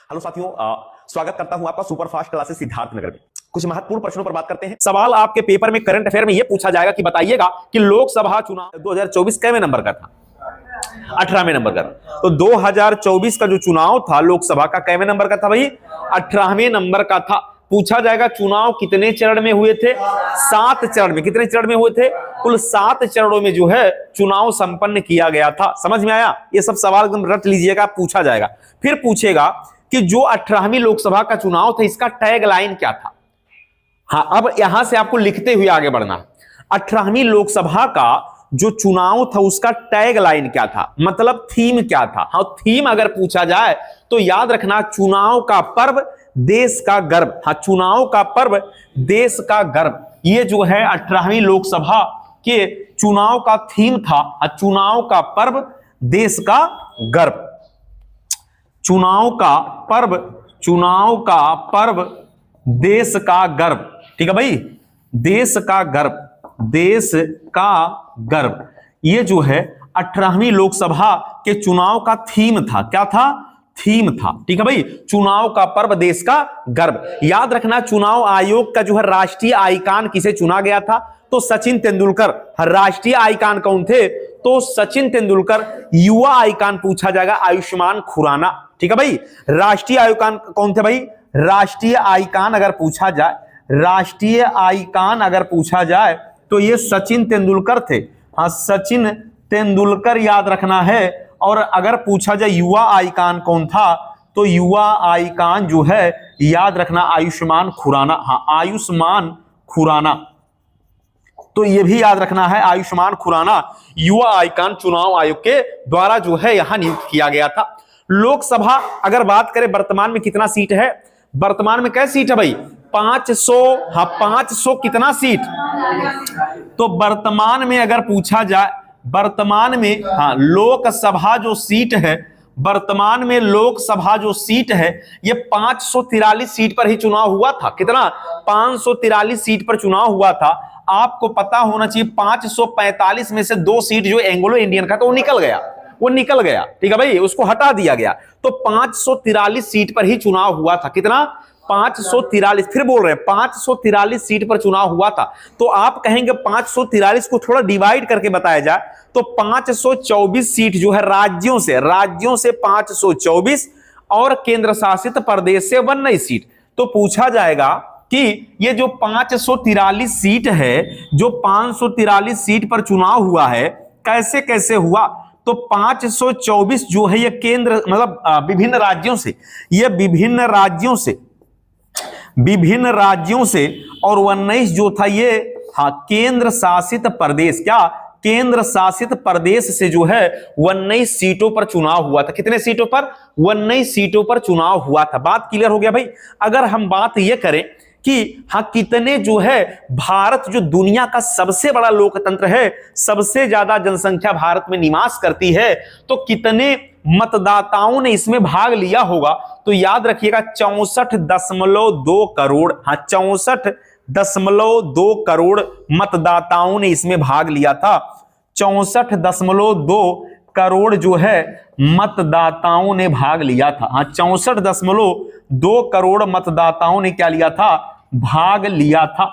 Hello साथियों, स्वागत करता हूं आपका सुपरफास्ट क्लासेस सिद्धार्थ नगर में। कुछ महत्वपूर्ण प्रश्नों पर बात करते हैं। सवाल आपके पेपर में करंट अफेयर में यह पूछा जाएगा कि बताइएगा कि लोकसभा चुनाव 2024 कैवें नंबर का था? 18वें नंबर का। तो 2024 का जो चुनाव था लोकसभा का कैवें नंबर का था भाई? 18वें नंबर का था। पूछा जाएगा चुनाव कितने चरण में हुए थे? 7 चरण में। कितने चरण में हुए थे? कुल 7 चरणों में जो है चुनाव संपन्न किया गया था। समझ में आया? ये सब सवाल एकदम रट लीजिएगा, पूछा जाएगा। फिर पूछेगा कि जो 18वीं लोकसभा का चुनाव था इसका टैग लाइन क्या था? हाँ, अब यहां से आपको लिखते हुए आगे बढ़ना। 18वीं लोकसभा का जो चुनाव था उसका टैग लाइन क्या था, मतलब थीम क्या था? हाँ, थीम अगर पूछा जाए तो याद रखना, चुनाव का पर्व देश का गर्व। हाँ, चुनाव का पर्व देश का गर्व, ये जो है 18वीं लोकसभा के चुनाव का थीम था। चुनाव का पर्व देश का गर्व, चुनाव का पर्व, चुनाव का पर्व देश का गर्व। ठीक है भाई, देश का गर्व, देश का गर्व, ये जो है 18वीं लोकसभा के चुनाव का थीम था। क्या था? थीम था। ठीक है भाई, चुनाव का पर्व देश का गर्व। याद रखना, चुनाव आयोग का जो है राष्ट्रीय आइकान किसे चुना गया था? तो सचिन तेंदुलकर। राष्ट्रीय आइकान कौन थे? तो सचिन तेंदुलकर। युवा आइकान पूछा जाएगा आयुष्मान खुराना। ठीक है भाई, राष्ट्रीय आइकान कौन थे भाई? राष्ट्रीय आइकान अगर पूछा जाए, राष्ट्रीय आइकान अगर पूछा जाए तो ये सचिन तेंदुलकर थे। हाँ, सचिन तेंदुलकर याद रखना है। और अगर पूछा जाए युवा आइकान कौन था, तो युवा आइकान जो है याद रखना आयुष्मान खुराना। हाँ, आयुष्मान खुराना, तो ये भी याद रखना है आयुष्मान खुराना युवा आइकान चुनाव आयोग के द्वारा जो है यहां नियुक्त किया गया था। लोकसभा अगर बात करें वर्तमान में कितना सीट है? वर्तमान में कैसी सीट है भाई? 500। हाँ, 500 कितना सीट? तो वर्तमान में अगर पूछा जाए, वर्तमान में हाँ लोकसभा जो सीट है, वर्तमान में लोकसभा जो सीट है ये 543 सीट पर ही चुनाव हुआ था। कितना? 543 सीट पर चुनाव हुआ था। आपको पता होना चाहिए 545 में से 2 सीट जो एंग्लो इंडियन का था वो निकल गया, वो निकल गया। ठीक है भाई, उसको हटा दिया गया। तो 543 सीट पर ही चुनाव हुआ था। कितना? 543। फिर बोल रहे हैं 543 सीट पर चुनाव हुआ था। तो आप कहेंगे 543 को थोड़ा डिवाइड करके बताया जाए तो 524 सीट जो है राज्यों से 524 और केंद्र शासित प्रदेश से 19 सीट। तो पूछा जाएगा कि ये जो 543 सीट है, जो 543 सीट पर चुनाव हुआ है, कैसे कैसे हुआ? तो 524 जो है ये केंद्र मतलब विभिन्न राज्यों से, ये विभिन्न राज्यों से, और 19 जो था ये हाँ केंद्र शासित प्रदेश, क्या केंद्र शासित प्रदेश से जो है 19 सीटों पर चुनाव हुआ था। कितने सीटों पर? 19 सीटों पर चुनाव हुआ था। बात क्लियर हो गया भाई? अगर हम बात ये करें कि हाँ कितने जो है, भारत जो दुनिया का सबसे बड़ा लोकतंत्र है, सबसे ज्यादा जनसंख्या भारत में निवास करती है, तो कितने मतदाताओं ने इसमें भाग लिया होगा? तो याद रखिएगा 64.2 करोड़। हाँ, 64.2 करोड़ मतदाताओं ने इसमें भाग लिया था। 64.2 करोड़ जो है मतदाताओं ने भाग लिया था। हाँ, 64.2 करोड़ मतदाताओं ने क्या लिया था? भाग लिया था।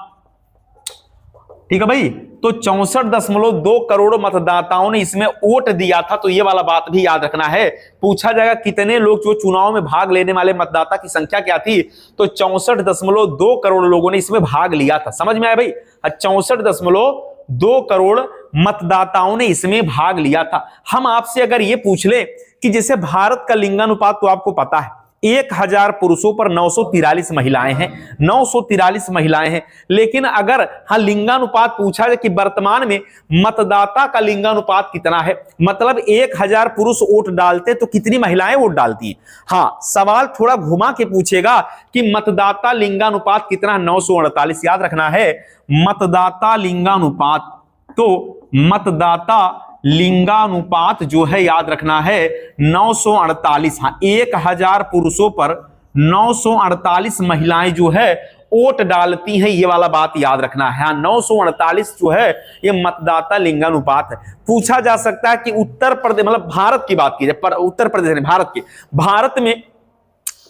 ठीक है भाई, तो 64.2 करोड़ मतदाताओं ने इसमें वोट दिया था। तो ये वाला बात भी याद रखना है। पूछा जाएगा कितने लोग जो चुनाव में भाग लेने वाले मतदाता की संख्या क्या थी? तो 64.2 करोड़ लोगों ने इसमें भाग लिया था। समझ में आया भाई? 64.2 करोड़ मतदाताओं ने इसमें भाग लिया था। हम आपसे अगर ये पूछ ले कि जैसे भारत का लिंगानुपात तो आपको पता है, 1000 पुरुषों पर 943 महिलाएं हैं, 943 महिलाएं हैं। लेकिन अगर हाँ लिंगानुपात पूछा जाए कि वर्तमान में मतदाता का लिंगानुपात कितना है, मतलब 1000 पुरुष वोट डालते तो कितनी महिलाएं वोट डालती हैं? हाँ, सवाल थोड़ा घुमा के पूछेगा कि मतदाता लिंगानुपात कितना? 948। याद रखना है मतदाता लिंगानुपात, तो मतदाता लिंगानुपात जो है याद रखना है 948। हाँ, 1000 पुरुषों पर 948 महिलाएं जो है वोट डालती हैं, ये वाला बात याद रखना है। हाँ, 948 जो है ये मतदाता लिंगानुपात है। पूछा जा सकता है कि उत्तर प्रदेश मतलब भारत की बात की जाए, पर उत्तर प्रदेश नहीं, भारत में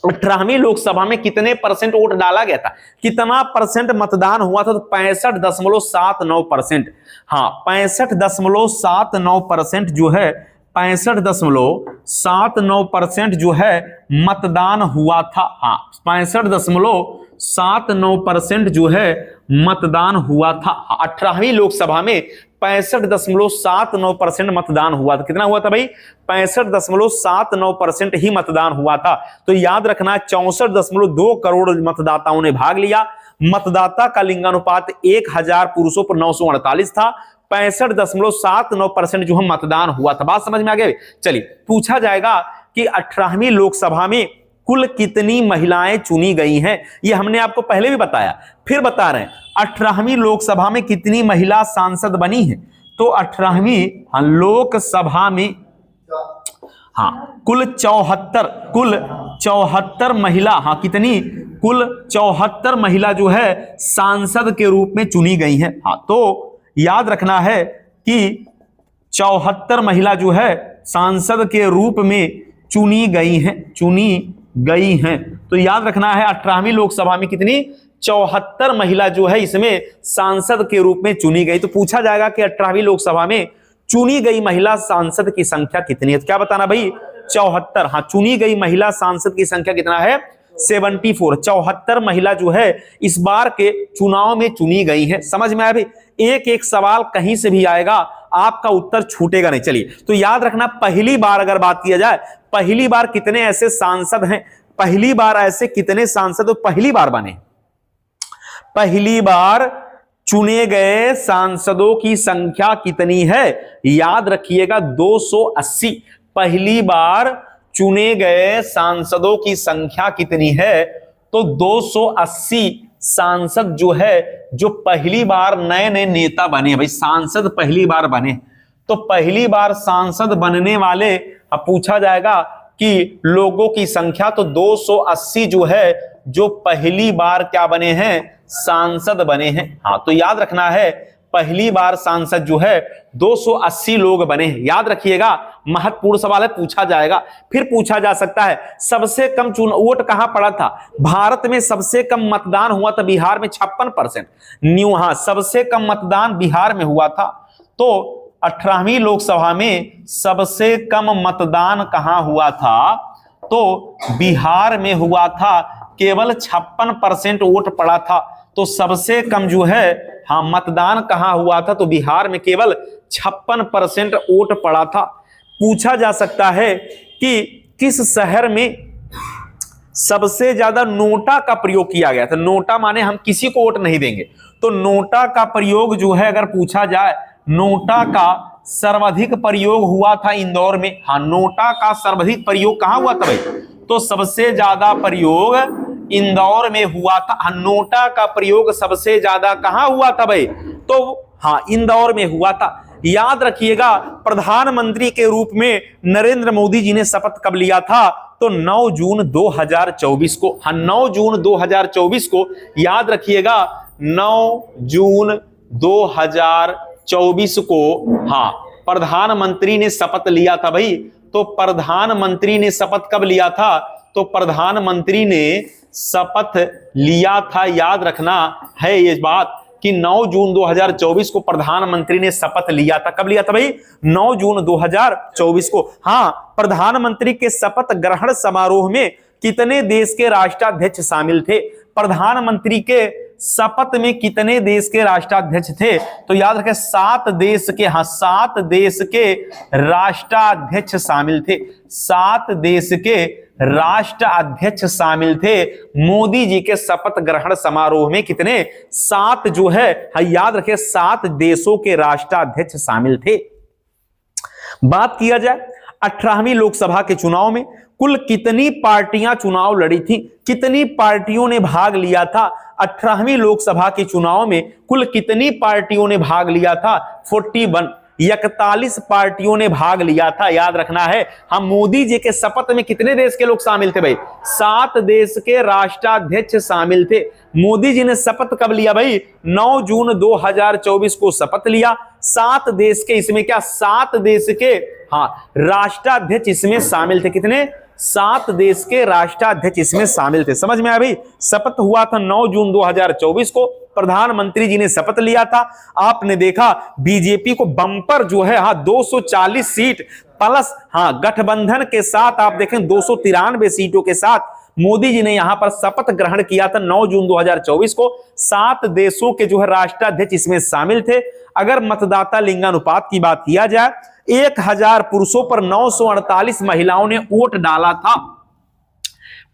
18वीं लोकसभा में कितने परसेंट वोट डाला गया था, कितना परसेंट मतदान हुआ था? तो 65.79%। हाँ, 65.79% जो है, 65.79% जो है मतदान हुआ था। हाँ, 65.79% जो है मतदान हुआ था। 18वीं लोकसभा में 65.79% मतदान हुआ था। कितना हुआ था भाई? 65.79% ही मतदान हुआ था। तो याद रखना, 64.2 करोड़ मतदाताओं ने भाग लिया। मतदाता का लिंगानुपात 1000 पुरुषों पर 948 था। 65.79% जो हम मतदान हुआ था। बात समझ में आ गई? चलिए, पूछा जाएगा कि 18वीं लोकसभा में कुल कितनी महिलाएं चुनी गई हैं। ये हमने आपको पहले भी बताया, फिर बता रहे हैं। 18वीं लोकसभा में कितनी महिला सांसद बनी है? तो 18वीं लोकसभा में कुल 74 महिला, कितनी? कुल 74 महिला जो है सांसद के रूप में चुनी गई हैं। तो याद रखना है कि 74 महिला जो है सांसद के रूप में चुनी गई हैं। तो याद रखना है, 18वीं लोकसभा में कितनी? 74 महिला जो है इसमें सांसद के रूप में चुनी गई। तो पूछा जाएगा कि 18वीं लोकसभा में चुनी गई महिला सांसद की संख्या कितनी है? तो क्या बताना भाई? 74। हाँ, चुनी गई महिला सांसद की संख्या कितना है? 74। 74 महिला जो है इस बार के चुनाव में चुनी गई है। समझ में आया भाई? एक एक सवाल कहीं से भी आएगा, आपका उत्तर छूटेगा नहीं। चलिए, तो याद रखना, पहली बार अगर बात किया जाए, पहली बार कितने ऐसे सांसद हैं, पहली बार ऐसे कितने सांसद पहली बार बने? पहली बार चुने गए सांसदों की संख्या कितनी है? याद रखिएगा, 280। पहली बार चुने गए सांसदों की संख्या कितनी है? तो 280 सांसद जो है, जो पहली बार नए नए नेता बने भाई, सांसद पहली बार बने। तो पहली बार सांसद बनने वाले, अब पूछा जाएगा कि लोगों की संख्या, तो 280 जो है जो पहली बार क्या बने हैं? सांसद बने हैं। हाँ, तो याद रखना है, पहली बार सांसद जो है 280 लोग बने हैं। याद रखिएगा, महत्वपूर्ण सवाल है, पूछा जाएगा। फिर पूछा जा सकता है, सबसे कम वोट कहां पड़ा था? भारत में सबसे कम मतदान हुआ था बिहार में, 56%। सबसे कम मतदान बिहार में हुआ था। तो 18वीं लोकसभा में सबसे कम मतदान कहां हुआ था? तो बिहार में हुआ था, केवल 56% वोट पड़ा था। तो सबसे कम जो है मतदान कहां हुआ था? तो बिहार में केवल 56% वोट पड़ा था। पूछा जा सकता है कि किस शहर में सबसे ज्यादा नोटा का प्रयोग किया गया था? नोटा माने हम किसी को वोट नहीं देंगे, तो नोटा का प्रयोग जो है अगर पूछा जाए, नोटा का सर्वाधिक प्रयोग हुआ था इंदौर में। नोटा का सर्वाधिक प्रयोग कहां हुआ था भाई? तो सबसे ज्यादा प्रयोग इंदौर में हुआ था। नोटा का प्रयोग सबसे ज्यादा कहां हुआ था भाई? तो इंदौर में हुआ था। याद रखिएगा, प्रधानमंत्री के रूप में नरेंद्र मोदी जी ने शपथ कब लिया था? तो 9 जून 2024 को। 9 जून 2024 को याद रखिएगा, 9 जून 2024 को प्रधानमंत्री ने शपथ लिया था भाई। तो प्रधानमंत्री ने शपथ कब लिया था? तो प्रधानमंत्री ने शपथ लिया था, याद रखना है ये बात, कि 9 जून 2024 को प्रधानमंत्री ने शपथ लिया था। कब लिया था भाई? 9 जून 2024 को। प्रधानमंत्री के शपथ ग्रहण समारोह में कितने देश के राष्ट्राध्यक्ष शामिल थे? प्रधानमंत्री के शपथ में कितने देश के राष्ट्राध्यक्ष थे? तो याद रखें, 7 देश के 7 देश के राष्ट्राध्यक्ष शामिल थे। 7 देश के राष्ट्राध्यक्ष शामिल थे मोदी जी के शपथ ग्रहण समारोह में। कितने? 7 जो है, याद रखें, 7 देशों के राष्ट्राध्यक्ष शामिल थे। बात किया जाए 18वीं लोकसभा के चुनाव में कुल कितनी पार्टियां चुनाव लड़ी थी? कितनी पार्टियों ने भाग लिया था? 18वीं लोकसभा के चुनाव में कुल कितनी पार्टियों ने भाग लिया था? 41 पार्टियों ने भाग लिया था। याद रखना है, हम मोदी जी के शपथ में कितने देश के लोग शामिल थे भाई? 7 देश के राष्ट्राध्यक्ष शामिल थे। मोदी जी ने शपथ कब लिया भाई? 9 जून 2024 को शपथ लिया। 7 देश के, इसमें क्या 7 देश के राष्ट्राध्यक्ष इसमें शामिल थे। कितने? 7 देश के राष्ट्राध्यक्ष इसमें शामिल थे। समझ में आया भाई। शपथ हुआ था 9 जून 2024 को, प्रधानमंत्री जी ने शपथ लिया था। आपने देखा बीजेपी को बम्पर जो है 240 सीट प्लस गठबंधन के साथ आप देखें 293 सीटों के साथ मोदी जी ने यहां पर शपथ ग्रहण किया था 9 जून 2024 को। 7 देशों के जो है राष्ट्राध्यक्ष इसमें शामिल थे। अगर मतदाता लिंगानुपात की बात किया जाए, 1000 पुरुषों पर 948 महिलाओं ने वोट डाला था।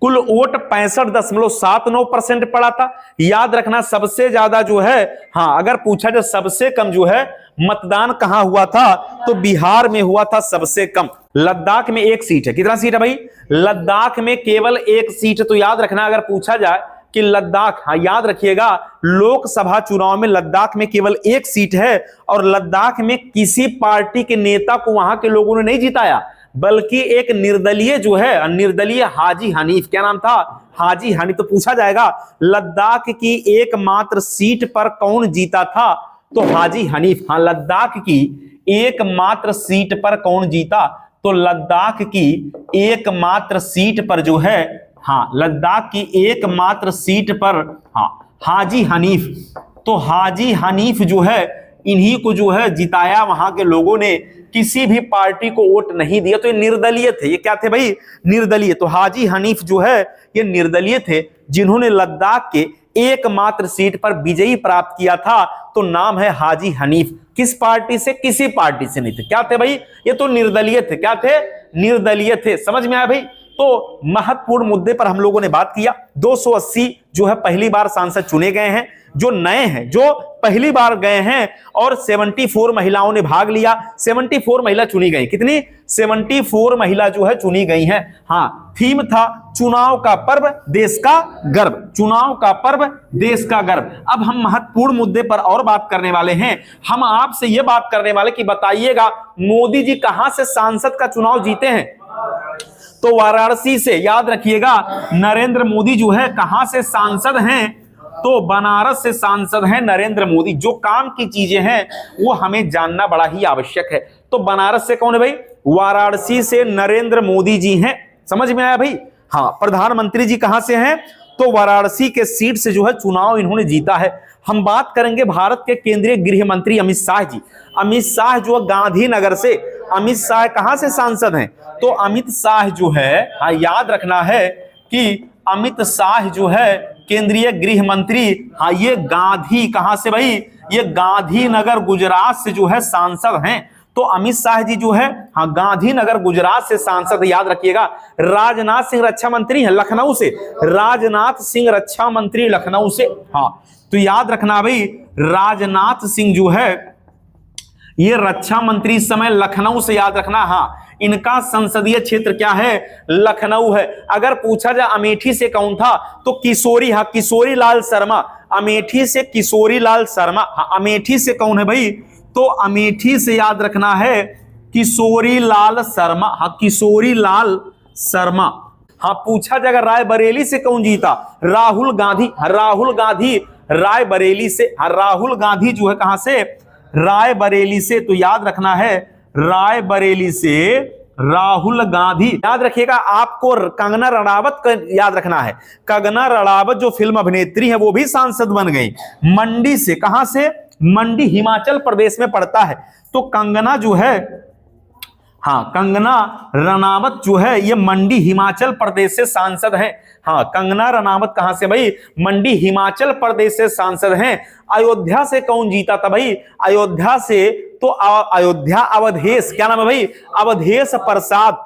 कुल वोट 65.79% पड़ा था। याद रखना सबसे ज्यादा जो है अगर पूछा जाए सबसे कम जो है मतदान कहां हुआ था, तो बिहार में हुआ था सबसे कम। लद्दाख में 1 सीट है। कितना सीट है भाई? लद्दाख में केवल 1 सीट। तो याद रखना अगर पूछा जाए कि लद्दाख, याद रखिएगा लोकसभा चुनाव में लद्दाख में केवल 1 सीट है और लद्दाख में किसी पार्टी के नेता को वहां के लोगों ने नहीं जिताया, बल्कि एक निर्दलीय जो है, निर्दलीय हाजी हनीफ, क्या नाम था? हाजी हनीफ। तो पूछा जाएगा लद्दाख की एकमात्र सीट पर कौन जीता था, तो हाजी हनीफ। लद्दाख की एकमात्र सीट पर कौन जीता, तो लद्दाख की एकमात्र सीट पर जो है लद्दाख की एकमात्र सीट पर हाजी हनीफ। तो हाजी हनीफ जो है इन्हीं को जो है जिताया वहां के लोगों ने, किसी भी पार्टी को वोट नहीं दिया। तो ये निर्दलीय थे। ये क्या थे भाई? निर्दलीय। तो हाजी हनीफ जो है ये निर्दलीय थे, जिन्होंने लद्दाख के एकमात्र सीट पर विजयी प्राप्त किया था। तो नाम है हाजी हनीफ। किस पार्टी से? किसी पार्टी से नहीं थे। क्या थे भाई? ये तो निर्दलीय थे। क्या थे? निर्दलीय थे। समझ में आया भाई। तो महत्वपूर्ण मुद्दे पर हम लोगों ने बात किया। 280 जो है पहली बार सांसद चुने गए हैं, जो नए हैं, जो पहली बार गए हैं, और 74 महिलाओं ने भाग लिया। 74 महिला चुनी गई। कितनी? 74 महिला जो है चुनी गई हैं। थीम था चुनाव का पर्व देश का गर्व। चुनाव का पर्व देश का गर्व। अब हम महत्वपूर्ण मुद्दे पर और बात करने वाले हैं। हम आपसे यह बात करने वाले कि बताइएगा मोदी जी कहां से सांसद का चुनाव जीते हैं? तो वाराणसी से। याद रखिएगा नरेंद्र मोदी जो है कहां से सांसद हैं, तो बनारस से सांसद हैं नरेंद्र मोदी। जो काम की चीजें हैं वो हमें जानना बड़ा ही आवश्यक है। तो बनारस से कौन है भाई? वाराणसी से नरेंद्र मोदी जी हैं। समझ में आया भाई। प्रधानमंत्री जी कहां से हैं? तो वाराणसी के सीट से जो है चुनाव इन्होंने जीता है। हम बात करेंगे भारत के केंद्रीय गृह मंत्री अमित शाह जी। अमित शाह जो गांधीनगर से। अमित शाह कहां से सांसद हैं? तो अमित शाह जो है याद रखना है कि अमित शाह जो है केंद्रीय गृह मंत्री, ये गांधी कहां से भाई? ये गांधीनगर गुजरात से जो है सांसद हैं। तो अमित शाह जी जो है गांधीनगर गुजरात से सांसद। याद रखिएगा राजनाथ सिंह रक्षा मंत्री है लखनऊ से। राजनाथ सिंह रक्षा मंत्री लखनऊ से। तो याद रखना भाई राजनाथ सिंह जो है ये रक्षा मंत्री इस समय लखनऊ से। याद रखना इनका संसदीय क्षेत्र क्या है? लखनऊ है। अगर पूछा जाए अमेठी से कौन था, तो किशोरी लाल शर्मा। अमेठी से किशोरी लाल शर्मा। अमेठी से कौन है भाई? तो अमेठी से याद रखना है किशोरी लाल शर्मा। किशोरी लाल शर्मा। पूछा जाएगा रायबरेली से कौन जीता? राहुल गांधी। राहुल गांधी रायबरेली से। राहुल गांधी जो है कहां से? रायबरेली से। तो याद रखना है रायबरेली से राहुल गांधी। याद रखिएगा आपको कंगना रणावत का याद रखना है। कंगना रणावत जो फिल्म अभिनेत्री है वो भी सांसद बन गई मंडी से। कहां से? मंडी हिमाचल प्रदेश में पड़ता है। तो कंगना जो है कंगना रनावत जो है ये मंडी हिमाचल प्रदेश से सांसद हैं। कंगना रनावत कहां से भाई? मंडी हिमाचल प्रदेश से सांसद हैं। अयोध्या से कौन जीता था भाई? अयोध्या से तो अयोध्या अवधेश। क्या नाम है भाई? अवधेश प्रसाद।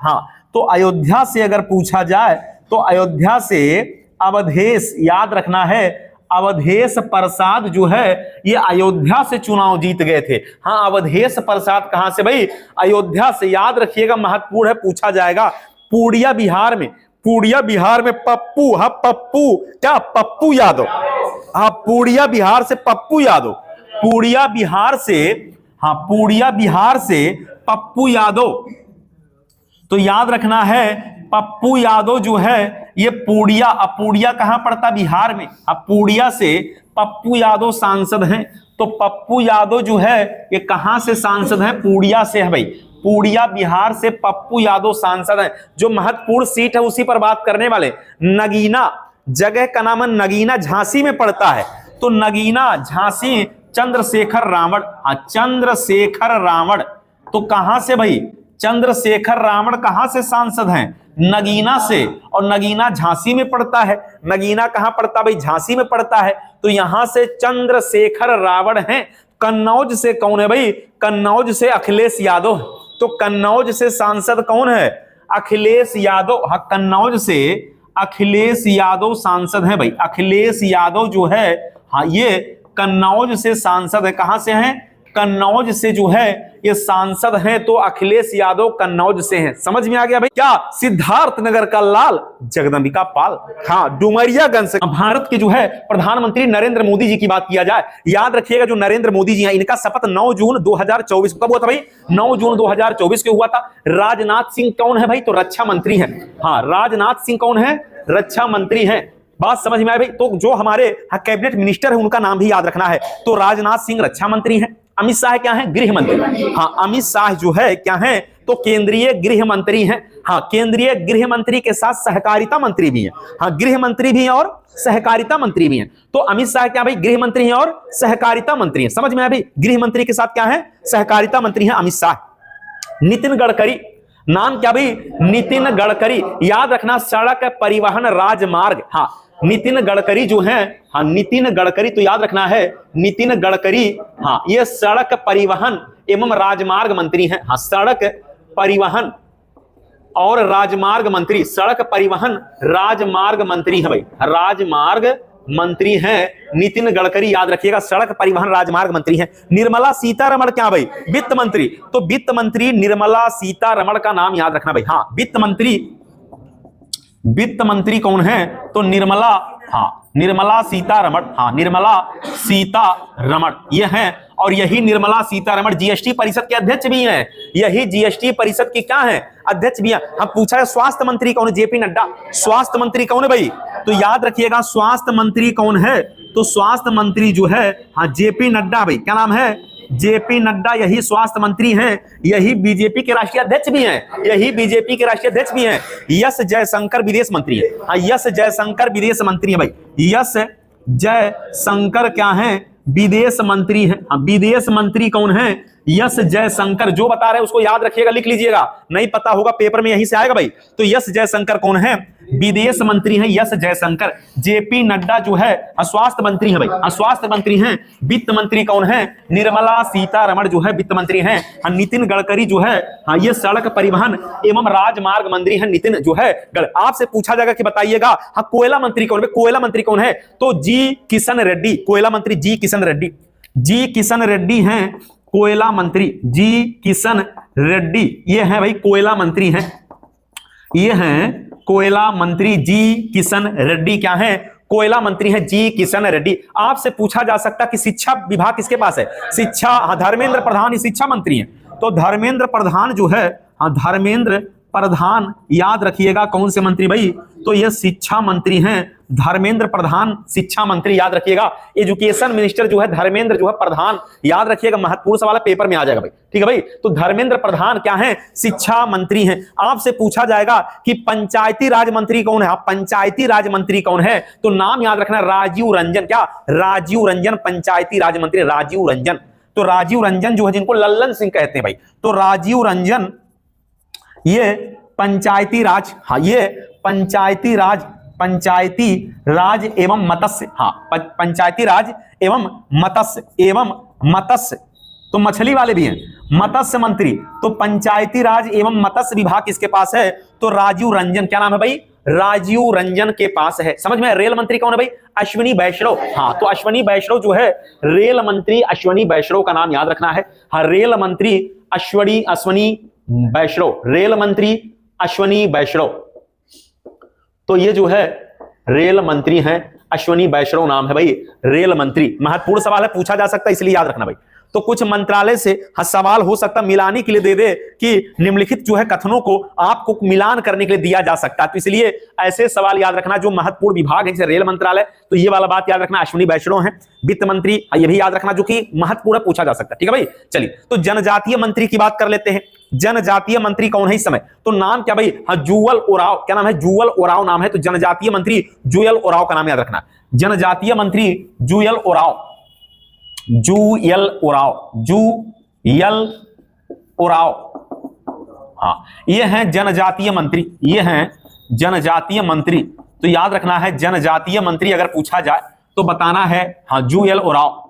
तो अयोध्या से अगर पूछा जाए तो अयोध्या से अवधेश। याद रखना है अवधेश प्रसाद जो है ये अयोध्या से चुनाव जीत गए थे। अवधेश प्रसाद कहां से भाई? अयोध्या से। याद रखिएगा महत्वपूर्ण है, पूछा जाएगा पूर्णिया बिहार में। पूर्णिया बिहार में पप्पू। पप्पू क्या? पप्पू यादव। पूर्णिया बिहार से पप्पू यादव। पूर्णिया बिहार से पूर्णिया बिहार से पप्पू यादव। तो याद रखना है पप्पू यादव जो है ये पूर्णिया। अब पूर्णिया कहां पड़ता? बिहार में। अब पूर्णिया से पप्पू यादव सांसद हैं। तो पप्पू यादव जो है ये कहां से सांसद हैं? पूर्णिया से है भाई। पूड़िया बिहार से पप्पू यादव सांसद हैं। जो महत्वपूर्ण सीट है उसी पर बात करने वाले। नगीना जगह का नाम है नगीना, झांसी में पड़ता है। तो नगीना झांसी, चंद्रशेखर रावण। हाँ, चंद्रशेखर रावण। तो कहां से भाई, चंद्रशेखर रावण कहां से सांसद हैं? नगीना से। और नगीना झांसी में पड़ता है। नगीना कहां पड़ता भाई? झांसी में पड़ता है। तो यहां से चंद्रशेखर रावण हैं। कन्नौज से कौन है भाई? कन्नौज से अखिलेश यादव। तो कन्नौज से सांसद कौन है? अखिलेश यादव। हाँ, कन्नौज से अखिलेश यादव सांसद हैं भाई। अखिलेश यादव जो है, हाँ, ये कन्नौज से सांसद है। कहां से हैं? कन्नौज से जो है ये सांसद हैं। तो अखिलेश यादव कन्नौज से हैं। समझ में आ गया भाई? क्या सिद्धार्थनगर का लाल जगदंबिका पाल। हाँ, डुमरियागंज से। भारत के जो है प्रधानमंत्री नरेंद्र मोदी जी की बात किया जाए, याद रखिएगा जो नरेंद्र मोदी जी हैं, इनका शपथ 9 जून 2024 कब हुआ था भाई? 9 जून 2024 को हुआ था। राजनाथ सिंह कौन है भाई? तो रक्षा मंत्री हैं। हाँ, राजनाथ सिंह कौन है? रक्षा मंत्री हैं। बात समझ में आए भाई? तो जो हमारे कैबिनेट मिनिस्टर है उनका नाम भी याद रखना है। तो राजनाथ सिंह रक्षा मंत्री हैं। अमित शाह क्या है? गृह मंत्री। हाँ, अमित शाह जो है क्या है? तो केंद्रीय गृह मंत्री हैं। हाँ, केंद्रीय गृह मंत्री के साथ सहकारिता मंत्री भी हैं। हाँ, गृह मंत्री भी हैं और सहकारिता मंत्री भी हैं। तो अमित शाह क्या भाई? गृह मंत्री हैं और सहकारिता मंत्री हैं। समझ में आया भाई? गृह मंत्री के साथ क्या है? सहकारिता मंत्री हैं अमित शाह। नितिन गडकरी, नाम क्या भाई? नितिन गडकरी। याद रखना, सड़क परिवहन राजमार्ग। हाँ, नितिन गडकरी जो हैं, हाँ, नितिन गडकरी तो याद रखना है, नितिन गडकरी, हाँ, ये सड़क परिवहन एवं राजमार्ग मंत्री हैं। हाँ, सड़क परिवहन और राजमार्ग मंत्री, सड़क परिवहन राजमार्ग मंत्री है भाई। राजमार्ग मंत्री हैं नितिन गडकरी, याद रखिएगा, सड़क परिवहन राजमार्ग मंत्री हैं। निर्मला सीतारमण क्या भाई? वित्त मंत्री। तो वित्त मंत्री निर्मला सीतारमण का नाम याद रखना भाई। हाँ, वित्त मंत्री, वित्त मंत्री कौन है? तो निर्मला, हाँ, निर्मला सीतारमण। हाँ, निर्मला सीतारमण ये हैं। और यही निर्मला सीतारमण जीएसटी परिषद के अध्यक्ष भी हैं। यही जीएसटी परिषद की क्या है? अध्यक्ष भी हैं। हम पूछा है स्वास्थ्य मंत्री कौन है? जेपी नड्डा। स्वास्थ्य मंत्री कौन है भाई? तो याद रखिएगा, स्वास्थ्य मंत्री कौन है? तो स्वास्थ्य मंत्री जो है, हाँ, जेपी नड्डा भाई। क्या नाम है? जेपी नड्डा, यही स्वास्थ्य मंत्री हैं। यही बीजेपी के राष्ट्रीय अध्यक्ष भी हैं। यही बीजेपी के राष्ट्रीय अध्यक्ष भी हैं। यस जयशंकर विदेश मंत्री है। हाँ, यस जयशंकर विदेश मंत्री है भाई। यस जयशंकर क्या है? विदेश मंत्री है। हाँ, विदेश मंत्री कौन है? यस जयशंकर। जो बता रहे हैं उसको याद रखिएगा, लिख लीजिएगा, नहीं पता होगा पेपर में यहीं से आएगा भाई। तो यस जयशंकर कौन है? विदेश मंत्री हैं यस जयशंकर। जेपी नड्डा जो है स्वास्थ्य मंत्री है भाई। स्वास्थ्य मंत्री हैं। वित्त मंत्री कौन है? निर्मला सीतारमण जो है वित्त मंत्री हैं। नितिन गडकरी जो है, हाँ, ये सड़क परिवहन एवं राजमार्ग मंत्री हैं। नितिन जो है, आपसे पूछा जाएगा कि बताइएगा, हाँ, कोयला मंत्री कौन है? कोयला मंत्री कौन है? तो जी किशन रेड्डी। कोयला मंत्री जी किशन रेड्डी। जी किशन रेड्डी हैं कोयला मंत्री। जी किशन रेड्डी ये है भाई कोयला मंत्री हैं। ये हैं कोयला मंत्री जी किशन रेड्डी। क्या है? कोयला मंत्री हैं जी किशन रेड्डी। आपसे पूछा जा सकता कि शिक्षा विभाग किसके पास है? शिक्षा, हाँ, धर्मेंद्र प्रधान ही शिक्षा मंत्री हैं। तो धर्मेंद्र प्रधान जो है, हाँ, धर्मेंद्र प्रधान याद रखिएगा कौन से मंत्री भाई? तो ये शिक्षा मंत्री हैं। धर्मेंद्र प्रधान शिक्षा मंत्री याद रखिएगा। एजुकेशन मिनिस्टर जो है धर्मेंद्र जो है प्रधान, याद रखिएगा, महत्वपूर्ण सवाल पेपर में आ जाएगा भाई। ठीक है भाई? तो धर्मेंद्र प्रधान क्या है? शिक्षा मंत्री हैं। आपसे पूछा जाएगा कि पंचायती राज मंत्री कौन है? पंचायती राज मंत्री कौन है? तो नाम याद रखना, राजीव रंजन। क्या? राजीव रंजन पंचायती राज मंत्री, राजीव रंजन। तो राजीव रंजन जो है, जिनको लल्लन सिंह कहते हैं भाई, तो राजीव रंजन ये पंचायती राज, हाँ, ये पंचायती राज एवं मत्स्य, हाँ, पंचायती राज एवं मत्स्य, तो मछली वाले भी हैं, मत्स्य मंत्री। तो पंचायती राज एवं मत्स्य विभाग किसके पास है? तो राजीव रंजन। क्या नाम है भाई? राजीव रंजन के पास है। समझ में? रेल मंत्री कौन है भाई? अश्विनी वैष्णव। हाँ, तो अश्विनी वैष्णव जो है रेल मंत्री, अश्विनी वैष्णव का नाम याद रखना है। हाँ, रेल मंत्री अश्विनी वैष्णव, रेल मंत्री अश्विनी वैष्णव। तो ये जो है रेल मंत्री हैं, अश्विनी वैष्णव नाम है भाई, रेल मंत्री। महत्वपूर्ण सवाल है, पूछा जा सकता है, इसलिए याद रखना भाई। तो कुछ मंत्रालय से सवाल हो सकता मिलाने के लिए दे दे कि निम्नलिखित जो है कथनों को आपको मिलान करने के लिए दिया जा सकता है। तो इसलिए ऐसे सवाल याद रखना जो महत्वपूर्ण विभाग है, जैसे रेल मंत्रालय, तो ये वाला बात याद रखना, अश्विनी वैष्णव है। वित्त मंत्री ये भी याद रखना जो कि महत्वपूर्ण पूछा जा सकता है। ठीक है भाई? चलिए, तो जनजातीय मंत्री की बात कर लेते हैं। जनजातीय मंत्री कौन है इस समय? तो नाम क्या भाई? हाँ, जुएल ओराव। क्या नाम है? जुएल ओराव नाम है। तो जनजातीय मंत्री जुएल ओराव का नाम याद रखना। जनजातीय मंत्री जुएल ओराव, जुएल ओराव, जुएल ओराव। हाँ, ये हैं जनजातीय मंत्री, ये हैं जनजातीय मंत्री। तो याद रखना है, जनजातीय मंत्री अगर पूछा जाए तो बताना है हाँ जुएल ओराव।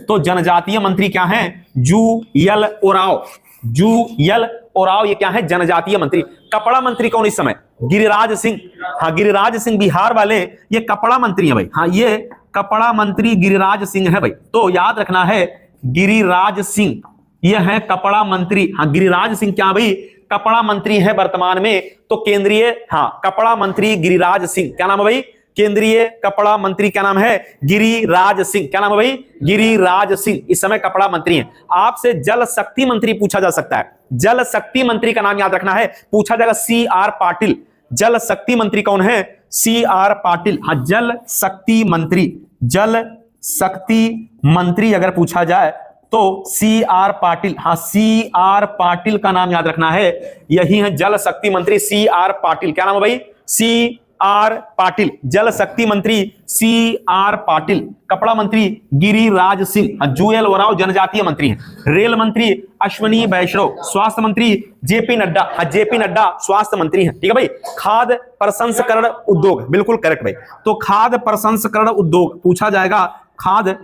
तो जनजातीय मंत्री क्या है? जुएल ओराव, जुएल ओराव ये क्या है? जनजातीय मंत्री। कपड़ा मंत्री कौन इस समय? गिरिराज सिंह। हाँ, गिरिराज सिंह बिहार वाले ये कपड़ा मंत्री है भाई। हाँ, ये कपड़ा मंत्री गिरिराज सिंह है भाई। तो याद रखना है गिरिराज सिंह ये है कपड़ा मंत्री। हाँ, गिरिराज सिंह क्या भाई? कपड़ा मंत्री है वर्तमान में। तो केंद्रीय हाँ कपड़ा मंत्री गिरिराज सिंह। क्या नाम है भाई? केंद्रीय कपड़ा मंत्री क्या नाम है? गिरिराज सिंह। क्या नाम है भाई? गिरिराज सिंह इस समय कपड़ा मंत्री हैं। आपसे जल शक्ति मंत्री पूछा जा सकता है। जल शक्ति मंत्री का नाम याद रखना है, पूछा जाएगा CR पाटिल। जल शक्ति मंत्री कौन है? CR पाटिल। हाँ, जल शक्ति मंत्री, जल शक्ति मंत्री अगर पूछा जाए तो CR पाटिल। हाँ, CR पाटिल का नाम याद रखना है, यही है जल शक्ति मंत्री CR पाटिल। क्या नाम है भाई? CR पाटिल, जल शक्ति मंत्री CR पाटिल। कपड़ा मंत्री गिरिराज सिंह। जुएल ओराव जनजातीय मंत्री हैं। रेल मंत्री अश्विनी वैष्णव। स्वास्थ्य मंत्री JP नड्डा। हाँ, JP नड्डा स्वास्थ्य मंत्री हैं। ठीक है भाई। खाद्य प्रसंस्करण उद्योग, बिल्कुल करेक्ट भाई। तो खाद्य प्रसंस्करण उद्योग पूछा जाएगा, खाद्य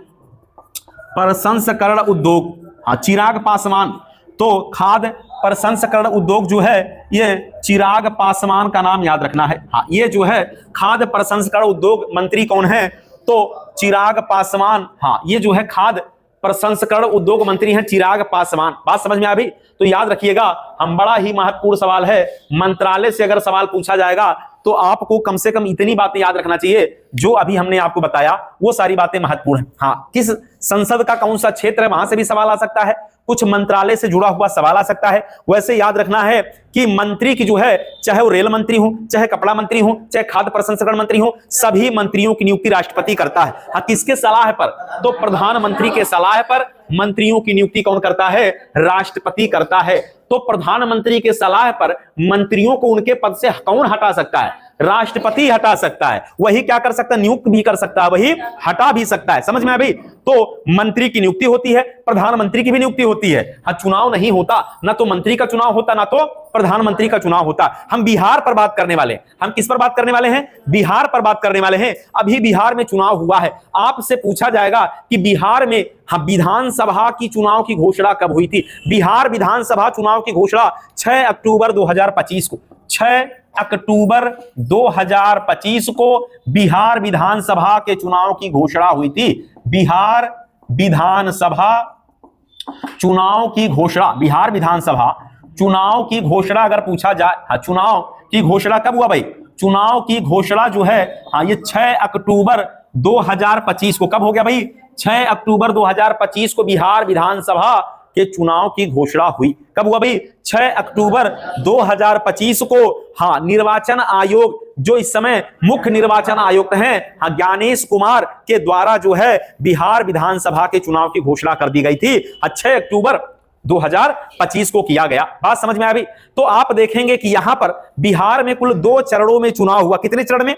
प्रसंस्करण उद्योग। हाँ, चिराग पासवान। तो खाद्य प्रसंस्करण उद्योग जो है ये चिराग पासवान का नाम याद रखना है। हाँ, ये जो है खाद्य प्रसंस्करण उद्योग मंत्री कौन है? तो चिराग पासवान। हाँ, ये जो है खाद्य प्रसंस्करण उद्योग मंत्री हैं चिराग पासवान। बात समझ में आ गई? तो याद रखिएगा, हम बड़ा ही महत्वपूर्ण सवाल है, मंत्रालय से अगर सवाल पूछा जाएगा तो आपको कम से कम इतनी बातें याद रखना चाहिए जो अभी हमने आपको बताया, वो सारी बातें महत्वपूर्ण हैं। हाँ, किस संसद का कौन सा क्षेत्र है वहां से भी सवाल आ सकता है, कुछ मंत्रालय से जुड़ा हुआ सवाल आ सकता है। वैसे याद रखना है कि मंत्री की जो है, चाहे वो रेल मंत्री हो, चाहे कपड़ा मंत्री हो, चाहे खाद्य प्रसंस्करण मंत्री हो, सभी मंत्रियों की नियुक्ति राष्ट्रपति करता है। हाँ, किसके सलाह पर? तो प्रधानमंत्री के सलाह पर मंत्रियों की नियुक्ति कौन करता है? राष्ट्रपति करता है। तो प्रधानमंत्री के सलाह पर मंत्रियों को उनके पद से कौन हटा सकता है? राष्ट्रपति हटा सकता है। वही क्या कर सकता है? नियुक्त भी कर सकता है, वही हटा भी सकता है। समझ में आया भाई? तो मंत्री की नियुक्ति होती है, प्रधानमंत्री की भी नियुक्ति होती है। हाँ, चुनाव नहीं होता, ना तो मंत्री का चुनाव होता ना तो प्रधानमंत्री का चुनाव होता। हम बिहार पर बात करने वाले हैं। हम किस पर बात करने वाले हैं? बिहार पर बात करने वाले हैं। अभी बिहार में चुनाव हुआ है। आपसे पूछा जाएगा कि बिहार में हाँ विधानसभा की चुनाव की घोषणा कब हुई थी? बिहार विधानसभा चुनाव की घोषणा 6 अक्टूबर 2025 को, 6 अक्टूबर 2025 को बिहार विधानसभा के चुनाव की घोषणा हुई थी। बिहार विधानसभा चुनाव की घोषणा, बिहार विधानसभा चुनाव की घोषणा अगर पूछा जाए, हाँ चुनाव की घोषणा कब हुआ भाई? चुनाव की घोषणा जो है हाँ ये 6 अक्टूबर 2025 को। कब हो गया भाई? 6 अक्टूबर 2025 को बिहार विधानसभा के चुनाव की घोषणा हुई। कब हुआ भाई? 6 अक्टूबर 2025 को। हाँ, निर्वाचन आयोग जो इस समय मुख्य निर्वाचन आयुक्त हैं हाँ ज्ञानेश कुमार के द्वारा जो है बिहार विधानसभा के चुनाव की घोषणा कर दी गई थी। 6 अक्टूबर 2025 को किया गया। बात समझ में आ गई? तो आप देखेंगे कि यहां पर बिहार में कुल 2 चरणों में चुनाव हुआ। कितने चरण में?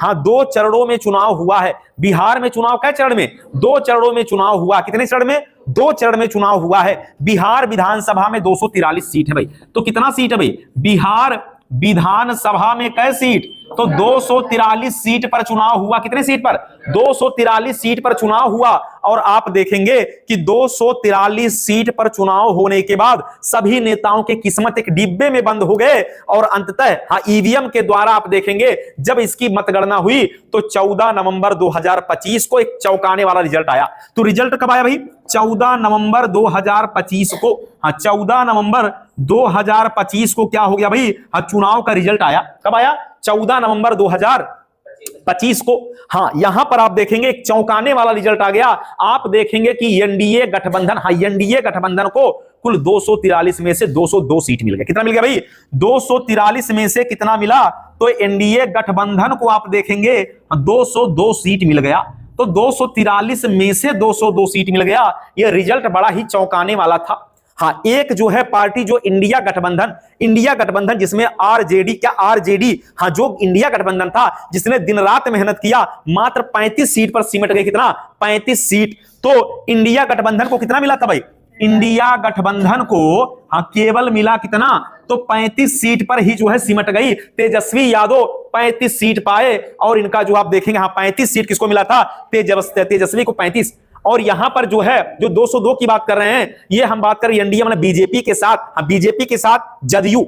हाँ, 2 चरणों में चुनाव हुआ है। बिहार में चुनाव कै चरण में? 2 चरणों में चुनाव हुआ। कितने चरण में? 2 चरण में चुनाव हुआ है। बिहार विधानसभा में 243 सीट है भाई। तो कितना सीट है भाई? बिहार विधानसभा में कै सीट? तो 243 सीट पर चुनाव हुआ। कितने सीट पर? 243 सीट पर चुनाव हुआ। और आप देखेंगे कि 243 सीट पर चुनाव होने के बाद सभी नेताओं के किस्मत एक डिब्बे में बंद हो गए और अंततः हाँ ईवीएम के द्वारा आप देखेंगे जब इसकी मतगणना हुई तो 14 नवंबर 2025 को एक चौंकाने वाला रिजल्ट आया। तो रिजल्ट कब आया भाई? 14 नवंबर 2025 को। हाँ, 14 नवंबर 2025 को क्या हो गया भाई? हाँ, चुनाव का रिजल्ट आया। कब आया? 14 नवंबर 2025 को। हाँ, यहां पर आप देखेंगे एक चौंकाने वाला रिजल्ट आ गया। आप देखेंगे कि एनडीए गठबंधन, हाँ एनडीए गठबंधन को कुल 243 में से 202 सीट मिल गया। कितना मिल गया भाई? 243 में से कितना मिला? तो एनडीए गठबंधन को आप देखेंगे 202 सीट मिल गया। तो 243 में से 202 सीट मिल गया। यह रिजल्ट बड़ा ही चौंकाने वाला था। हाँ, एक जो है पार्टी जो इंडिया गठबंधन जिसमें आरजेडी, क्या आरजेडी, हाँ, जो इंडिया गठबंधन था जिसने दिन रात मेहनत किया, मात्र 35 सीट पर सिमट गए। कितना? 35 सीट। तो इंडिया गठबंधन को कितना मिला था भाई? इंडिया गठबंधन को हाँ केवल मिला कितना? तो 35 सीट पर ही जो है सिमट गई। तेजस्वी यादव 35 सीट पाए और इनका जो आप देखेंगे, हाँ 35 सीट किसको मिला था? तेजस्वी को 35। और यहां पर जो है जो 202 की बात कर रहे हैं, ये हम बात कर रहे हैं एनडीए मतलब बीजेपी के साथ, हाँ बीजेपी के साथ जदयू,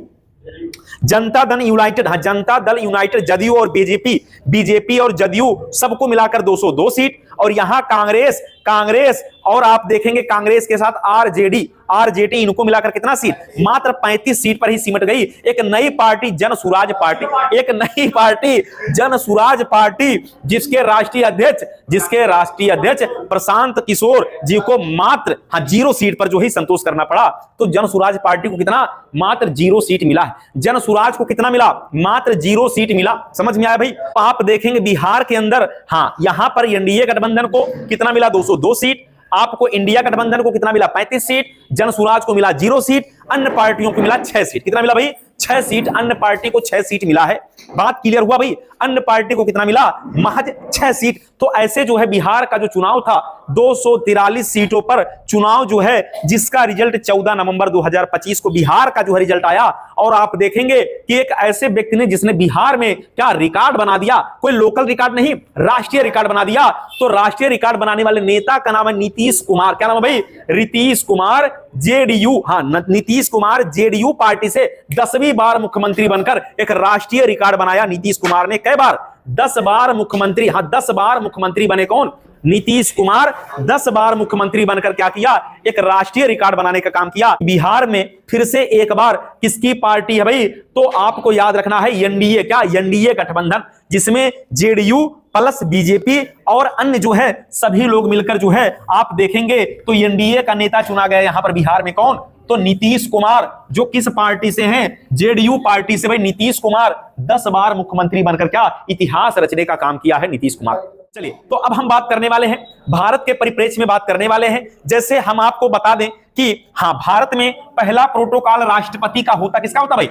जनता दल यूनाइटेड, हाँ जनता दल यूनाइटेड, जदयू और बीजेपी और जदयू सबको मिलाकर 202 सीट। और यहां कांग्रेस और आप देखेंगे कांग्रेस के साथ आरजेडी इनको मिलाकर कितना सीट? मात्र 35 सीट पर ही सिमट गई। एक नई पार्टी जन सुराज पार्टी जिसके राष्ट्रीय अध्यक्ष प्रशांत किशोर जी को मात्र 0 सीट पर जो ही संतोष करना पड़ा। तो जन सुराज पार्टी को कितना? मात्र 0 सीट मिला है। जन सुराज को कितना मिला? मात्र 0 सीट मिला। समझ में आया भाई? आप देखेंगे बिहार के अंदर, हाँ यहां पर एनडीए गठबंधन को कितना मिला? 202 सीट। आपको इंडिया गठबंधन को कितना मिला? 35 सीट। जन सुराज को मिला 0 सीट। अन्य पार्टियों को मिला 6 सीट। कितना मिला भाई? 6 सीट। अन्य पार्टी को 6 सीट मिला है। बात क्लियर हुआ भाई? अन्य पार्टी को कितना मिला? महज 6 सीट। तो ऐसे जो है बिहार का जो चुनाव था 243 सीटों पर चुनाव जो है, जिसका रिजल्ट 14 नवंबर 2025 को बिहार का जो है रिजल्ट आया। और आप देखेंगे कि एक ऐसे व्यक्ति ने जिसने बिहार में क्या रिकॉर्ड बना दिया, कोई लोकल रिकॉर्ड नहीं, राष्ट्रीय रिकॉर्ड बना दिया। तो राष्ट्रीय रिकॉर्ड बनाने वाले नेता का नाम है नीतीश कुमार। क्या नाम है भाई? नीतीश कुमार, जेडीयू, हाँ नीतीश कुमार जेडीयू पार्टी से 10वीं बार मुख्यमंत्री बनकर एक राष्ट्रीय रिकॉर्ड बनाया नीतीश कुमार ने। कई बार? 10 बार मुख्यमंत्री, हाँ 10 बार मुख्यमंत्री बने। कौन? नीतीश कुमार 10 बार मुख्यमंत्री बनकर क्या किया? एक राष्ट्रीय रिकॉर्ड बनाने का काम किया। बिहार में फिर से एक बार किसकी पार्टी है भाई? तो आपको याद रखना है एनडीए, क्या एनडीए गठबंधन, जिसमें जेडीयू प्लस बीजेपी और अन्य जो है सभी लोग मिलकर जो है आप देखेंगे तो एनडीए का नेता चुना गया यहां पर बिहार में। कौन? तो नीतीश कुमार, जो किस पार्टी से हैं? जेडीयू पार्टी से। भाई नीतीश कुमार 10 बार मुख्यमंत्री बनकर क्या इतिहास रचने का काम किया है नीतीश कुमार। चलिए, तो अब हम बात करने वाले हैं भारत के परिप्रेक्ष्य में बात करने वाले हैं। जैसे हम आपको बता दें कि हाँ भारत में पहला प्रोटोकॉल राष्ट्रपति का होता, किसका होता भाई?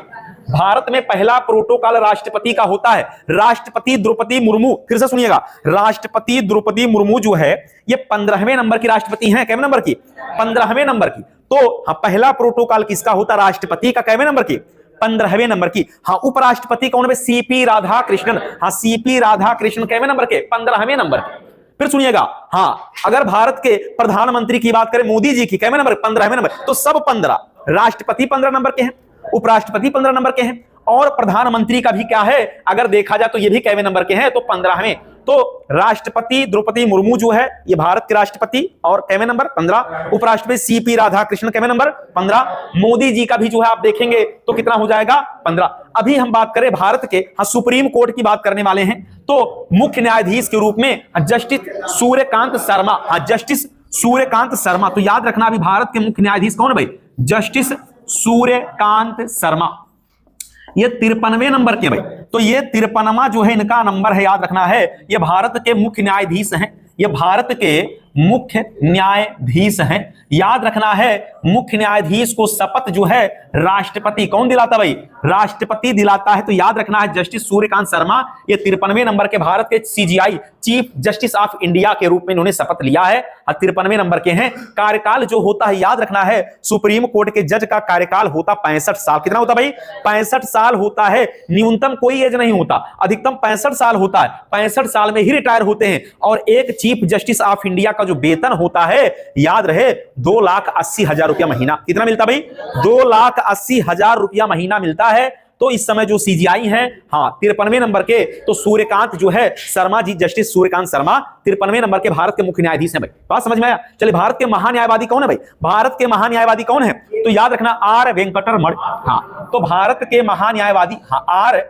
भारत में पहला प्रोटोकॉल राष्ट्रपति का होता है। राष्ट्रपति द्रौपदी मुर्मू, फिर से सुनिएगा, राष्ट्रपति द्रौपदी मुर्मू जो है ये 15वें नंबर की राष्ट्रपति हैं। कितने नंबर की? 15वें नंबर की। तो हाँ पहला प्रोटोकॉल किसका होता? राष्ट्रपति का। कितने नंबर की? 15वें नंबर की। हाँ उपराष्ट्रपति कौन है? सीपी राधाकृष्णन। हाँ सीपी राधाकृष्णन कितने नंबर के? 15वें नंबर के। फिर सुनिएगा, हाँ अगर भारत के प्रधानमंत्री की बात करें मोदी जी की, कितने नंबर? 15वें नंबर। तो सब 15, राष्ट्रपति 15 नंबर के हैं, उपराष्ट्रपति 15 नंबर के हैं और प्रधानमंत्री का भी क्या है अगर देखा जाए तो ये भी कितने नंबर के हैं? तो 15वें। तो राष्ट्रपति द्रौपदी मुर्मू जो है ये भारत के राष्ट्रपति और कितने नंबर? 15। उपराष्ट्रपति सीपी राधाकृष्णन कितने नंबर? 15। मोदी जी का भी जो है आप देखेंगे तो कितना हो जाएगा? 15। अभी हम बात करें भारत के हाँ सुप्रीम कोर्ट की बात करने वाले हैं। तो मुख्य न्यायाधीश के रूप में जस्टिस सूर्यकांत शर्मा, हाँ जस्टिस सूर्यकांत शर्मा। तो याद रखना अभी भारत के मुख्य न्यायाधीश कौन है भाई? जस्टिस सूर्यकांत शर्मा। ये 53वें नंबर के भाई। तो ये 53वां जो है इनका नंबर है, याद रखना है। ये भारत के मुख्य न्यायाधीश हैं। ये भारत के मुख्य न्यायाधीश हैं। याद रखना है मुख्य न्यायाधीश को शपथ जो है राष्ट्रपति कौन दिलाता भाई? राष्ट्रपति दिलाता है। तो याद रखना है जस्टिस सूर्यकांत शर्मा ये 53वें नंबर के भारत के CGI chief justice of India के रूप में इन्होंने शपथ लिया है। 53वें नंबर के हैं। कार्यकाल जो होता है याद रखना है सुप्रीम कोर्ट के जज का कार्यकाल होता 65 साल। कितना होता भाई? 65 साल होता है। न्यूनतम कोई एज नहीं होता, अधिकतम 65 साल होता है। 65 साल में ही रिटायर होते हैं। और एक चीफ जस्टिस ऑफ इंडिया का जो वेतन होता है याद रहे 2,80,000 रुपया महीना। कितना मिलता भाई? 2,80,000 रुपया महीना मिलता है। तो इस समय जो सीजीआई हैं हाँ 53वें नंबर के, तो सूर्यकांत जो है शर्मा जी, जस्टिस सूर्यकांत शर्मा 53वें नंबर के भारत के मुख्य न्यायाधीश हैं भाई। बात समझ में आया? चलिए भारत के महान्यायवादी कौन है भाई? भारत के महान्यायवादी कौन है? तो याद रखना आर वेंकटरमणि। हाँ तो भारत के महान्यायवादी हाँ आर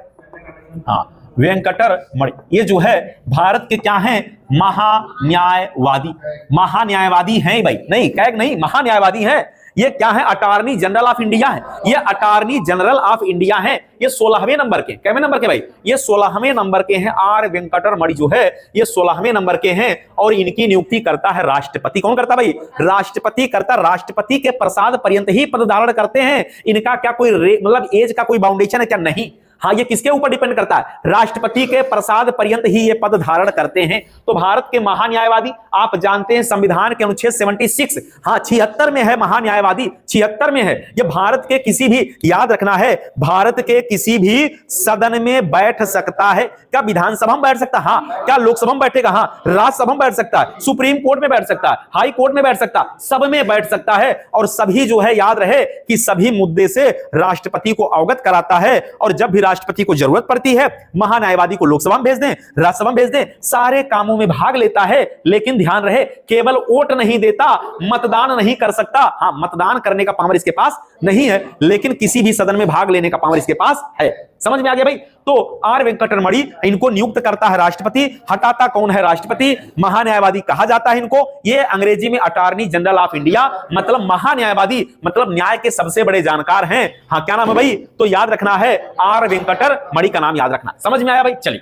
वेंकटरमणि ये जो है भारत के क्या हैं? महान्यायवादी। महान्यायवादी हैं भाई, नहीं कैग नहीं, महान्यायवादी हैं। ये क्या है? अटॉर्नी जनरल ऑफ इंडिया है। ये अटॉर्नी जनरल ऑफ इंडिया है। ये 16वें नंबर के, कितवें नंबर के भाई? ये 16वें नंबर के हैं। आर वेंकटरमणि जो है ये 16वें नंबर के हैं और इनकी नियुक्ति करता है राष्ट्रपति। कौन करता भाई? राष्ट्रपति करता। राष्ट्रपति के प्रसाद पर्यंत ही पद धारण करते हैं। इनका क्या कोई मतलब एज का कोई बाउंडेशन है क्या? नहीं। हाँ, ये किसके ऊपर डिपेंड करता है? राष्ट्रपति के प्रसाद पर्यंत ही ये पद धारण करते हैं। तो भारत के महान्यायवादी आप जानते हैं संविधान के अनुच्छेद 76, हाँ 76 में है महान्यायवादी, 76 में है। ये भारत के किसी भी, याद रखना है, भारत के किसी भी सदन में बैठ सकता है। क्या विधानसभा में बैठ सकता है? हाँ। क्या लोकसभा में बैठेगा? हाँ। राज्यसभा में बैठ सकता है, सुप्रीम कोर्ट में बैठ सकता है, हाई कोर्ट में बैठ सकता है, सब में बैठ सकता है। और सभी जो है, याद रहे कि सभी मुद्दे से राष्ट्रपति को अवगत कराता है। और जब भी राष्ट्रपति को जरूरत पड़ती है, महान्यायवादी को लोकसभा में भेज दें, राज्यसभा में भेज दें, सारे कामों में भाग लेता है। लेकिन ध्यान रहे, केवल वोट नहीं देता, मतदान नहीं कर सकता। हाँ, मतदान करने का पावर इसके पास नहीं है, लेकिन किसी भी सदन में भाग लेने का पावर इसके पास है। समझ में आ गया भाई? तो आर वेंकटरमणि इनको नियुक्त करता है राष्ट्रपति। हटाता कौन है? राष्ट्रपति। महान्यायवादी कहा जाता है इनको। ये अंग्रेजी में अटॉर्नी जनरल ऑफ इंडिया, मतलब महान्यायवादी, मतलब न्याय के सबसे बड़े जानकार हैं। हाँ, क्या नाम है भाई? तो याद रखना है, आर वेंकटरमणि का नाम याद रखना। समझ में आया भाई? चलिए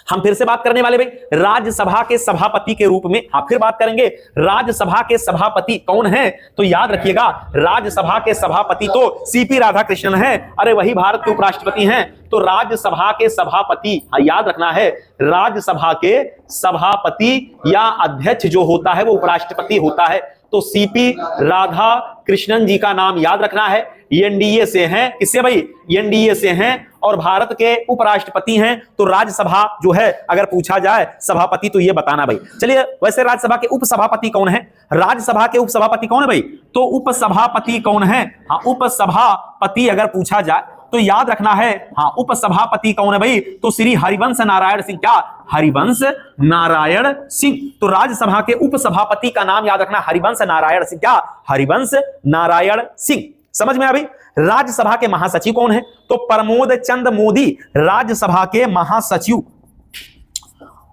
हम फिर से बात करने वाले भाई राज्यसभा के सभापति के रूप में। हाँ, फिर बात करेंगे राज्यसभा के सभापति कौन है? तो याद रखिएगा, राज्यसभा के सभापति तो सीपी राधाकृष्णन है। अरे वही भारत के उपराष्ट्रपति हैं। तो राज्यसभा के सभापति, हाँ याद रखना है, राज्यसभा के सभापति या अध्यक्ष जो होता है वो उपराष्ट्रपति होता है। तो सीपी राधा कृष्णन जी का नाम याद रखना है। एनडीए से हैं। किससे भाई? एनडीए से हैं और भारत के उपराष्ट्रपति हैं। तो राज्यसभा जो है अगर पूछा जाए सभापति तो ये बताना भाई। चलिए, वैसे राज्यसभा के उपसभापति कौन है? राज्यसभा के उपसभापति कौन है भाई? तो उपसभापति कौन है? हाँ, उपसभापति अगर पूछा जाए तो याद रखना है, हाँ उपसभापति कौन है भाई? तो श्री हरिवंश नारायण सिंह। क्या? हरिवंश नारायण सिंह। तो राज्यसभा के उपसभापति का नाम याद रखना, हरिवंश नारायण सिंह। क्या? हरिवंश नारायण सिंह। समझ में आ भाई? राज्यसभा के महासचिव कौन है? तो प्रमोद चंद मोदी राज्यसभा के महासचिव।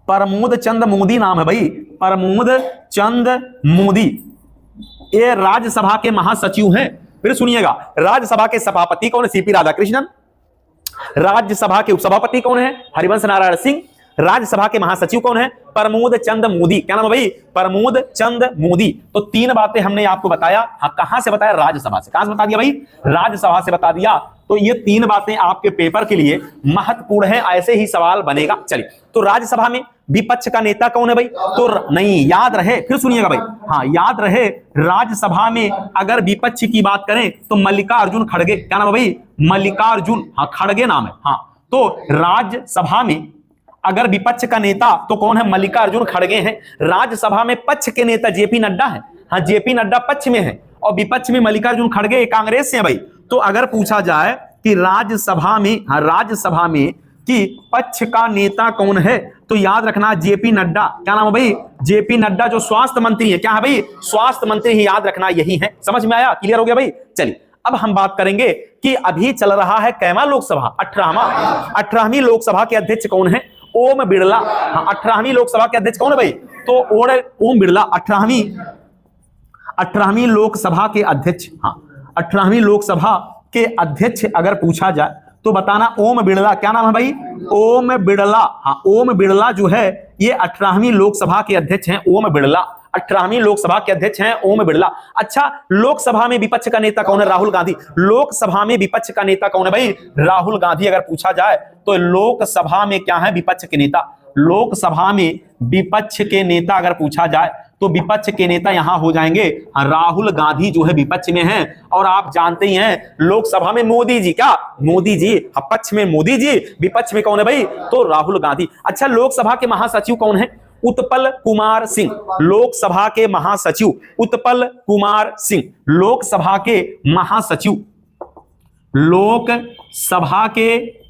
प्रमोद चंद मोदी नाम है भाई, प्रमोद चंद मोदी, ये राज्यसभा के महासचिव हैं। फिर सुनिएगा, राज्यसभा के सभापति कौन है? सीपी राधाकृष्णन। राज्यसभा के उपसभापति कौन है? हरिवंश नारायण सिंह। राज्यसभा के महासचिव कौन है? प्रमोद चंद मोदी। क्या नाम है भाई? प्रमोद चंद मोदी। तो तीन बातें हमने आपको बताया। हाँ, कहां से बताया? राज्यसभा से। कहां से बता दिया भाई? राज्यसभा से बता दिया। तो ये तीन बातें आपके पेपर के लिए महत्वपूर्ण है, ऐसे ही सवाल बनेगा। चलिए, तो राज्यसभा में विपक्ष का नेता कौन है भाई? तो नहीं, याद रहे, फिर सुनिएगा भाई, हाँ याद रहे, राज्यसभा में अगर विपक्ष की बात करें तो मल्लिकार्जुन खड़गे। क्या नाम है भाई? मल्लिकार्जुन, हाँ खड़गे नाम है। हाँ, तो राज्यसभा में अगर विपक्ष का नेता तो कौन है? मल्लिकार्जुन खड़गे हैं। राज्यसभा में पक्ष के नेता जेपी नड्डा है। हाँ, जेपी नड्डा पक्ष में है और विपक्ष में मल्लिकार्जुन खड़गे कांग्रेस से है भाई। तो अगर पूछा जाए कि राज्यसभा में, हाँ राज्यसभा में कि पक्ष का नेता कौन है, तो याद रखना जेपी नड्डा। क्या नाम है भाई? जेपी नड्डा, जो स्वास्थ्य मंत्री है। क्या है भाई? स्वास्थ्य मंत्री ही, याद रखना यही है। समझ में आया? क्लियर हो गया भाई? चलिए, अब हम बात करेंगे कि अभी चल रहा है कैवा लोकसभा? 18वीं लोकसभा के अध्यक्ष कौन है? ओम बिरला। हाँ, 18वीं लोकसभा के अध्यक्ष कौन है भाई? तो ओम बिरला 18वीं लोकसभा के अध्यक्ष। हाँ, 18वीं लोकसभा के अध्यक्ष अगर पूछा जाए तो बताना ओम बिरला। क्या नाम है भाई? ओम बिरला। हाँ, ओम बिरला जो है ये 18वीं लोकसभा के अध्यक्ष हैं। ओम बिरला 18वीं लोकसभा के अध्यक्ष हैं ओम बिरला। अच्छा, लोकसभा में विपक्ष का नेता कौन है? राहुल गांधी। लोकसभा में विपक्ष का नेता कौन है भाई? राहुल गांधी। अगर पूछा जाए तो लोकसभा में क्या है? विपक्ष के नेता। लोकसभा में विपक्ष के नेता अगर पूछा जाए तो विपक्ष के नेता यहां हो जाएंगे राहुल गांधी, जो है विपक्ष में हैं। और आप जानते ही हैं लोकसभा में मोदी जी। क्या? मोदी जी। पक्ष में मोदी जी, विपक्ष में कौन है भाई? तो राहुल गांधी। अच्छा, लोकसभा के महासचिव कौन है? उत्पल कुमार सिंह। लोकसभा के महासचिव उत्पल कुमार सिंह। लोकसभा के महासचिव, लोकसभा के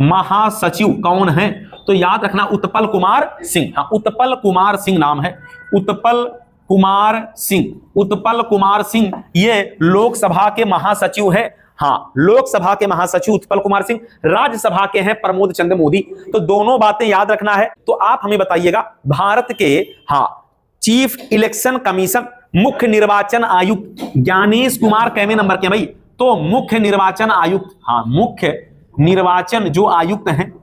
महासचिव कौन है? तो याद रखना उत्पल कुमार सिंह। हाँ, उत्पल कुमार सिंह नाम है। उत्पल कुमार सिंह। उत्पल कुमार सिंह ये लोकसभा के महासचिव है। हाँ, लोकसभा के महासचिव उत्पल कुमार सिंह। राज्यसभा के हैं प्रमोद चंद्र मोदी। तो दोनों बातें याद रखना है। तो आप हमें बताइएगा, भारत के हाँ चीफ इलेक्शन कमीशन, मुख्य निर्वाचन आयुक्त ज्ञानेश कुमार कैवे नंबर के भाई? तो मुख्य निर्वाचन आयुक्त, हाँ मुख्य निर्वाचन जो आयुक्त हैं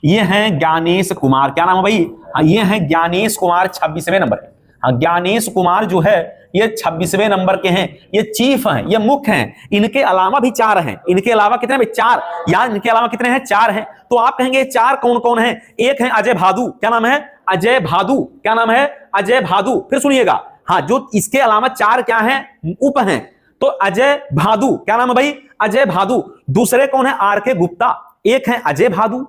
ये हैं ज्ञानेश कुमार। क्या नाम है भाई? हाँ ये हैं ज्ञानेश कुमार, 26वें नंबर के। हाँ ज्ञानेश कुमार जो है ये 26वें नंबर के हैं, ये चीफ हैं, ये मुख्य हैं। इनके अलावा भी 4 हैं। इनके अलावा कितने भाई? 4। यार इनके अलावा कितने हैं? 4 हैं। तो आप कहेंगे 4 कौन कौन है? एक है अजय भादु। क्या नाम है? अजय भादु। क्या नाम है? अजय भादु। फिर सुनिएगा, हाँ जो इसके अलावा 4 क्या है? उप हैं। तो अजय भादु, क्या नाम है भाई? अजय भादु। दूसरे कौन है? आर के गुप्ता। एक है अजय भादु,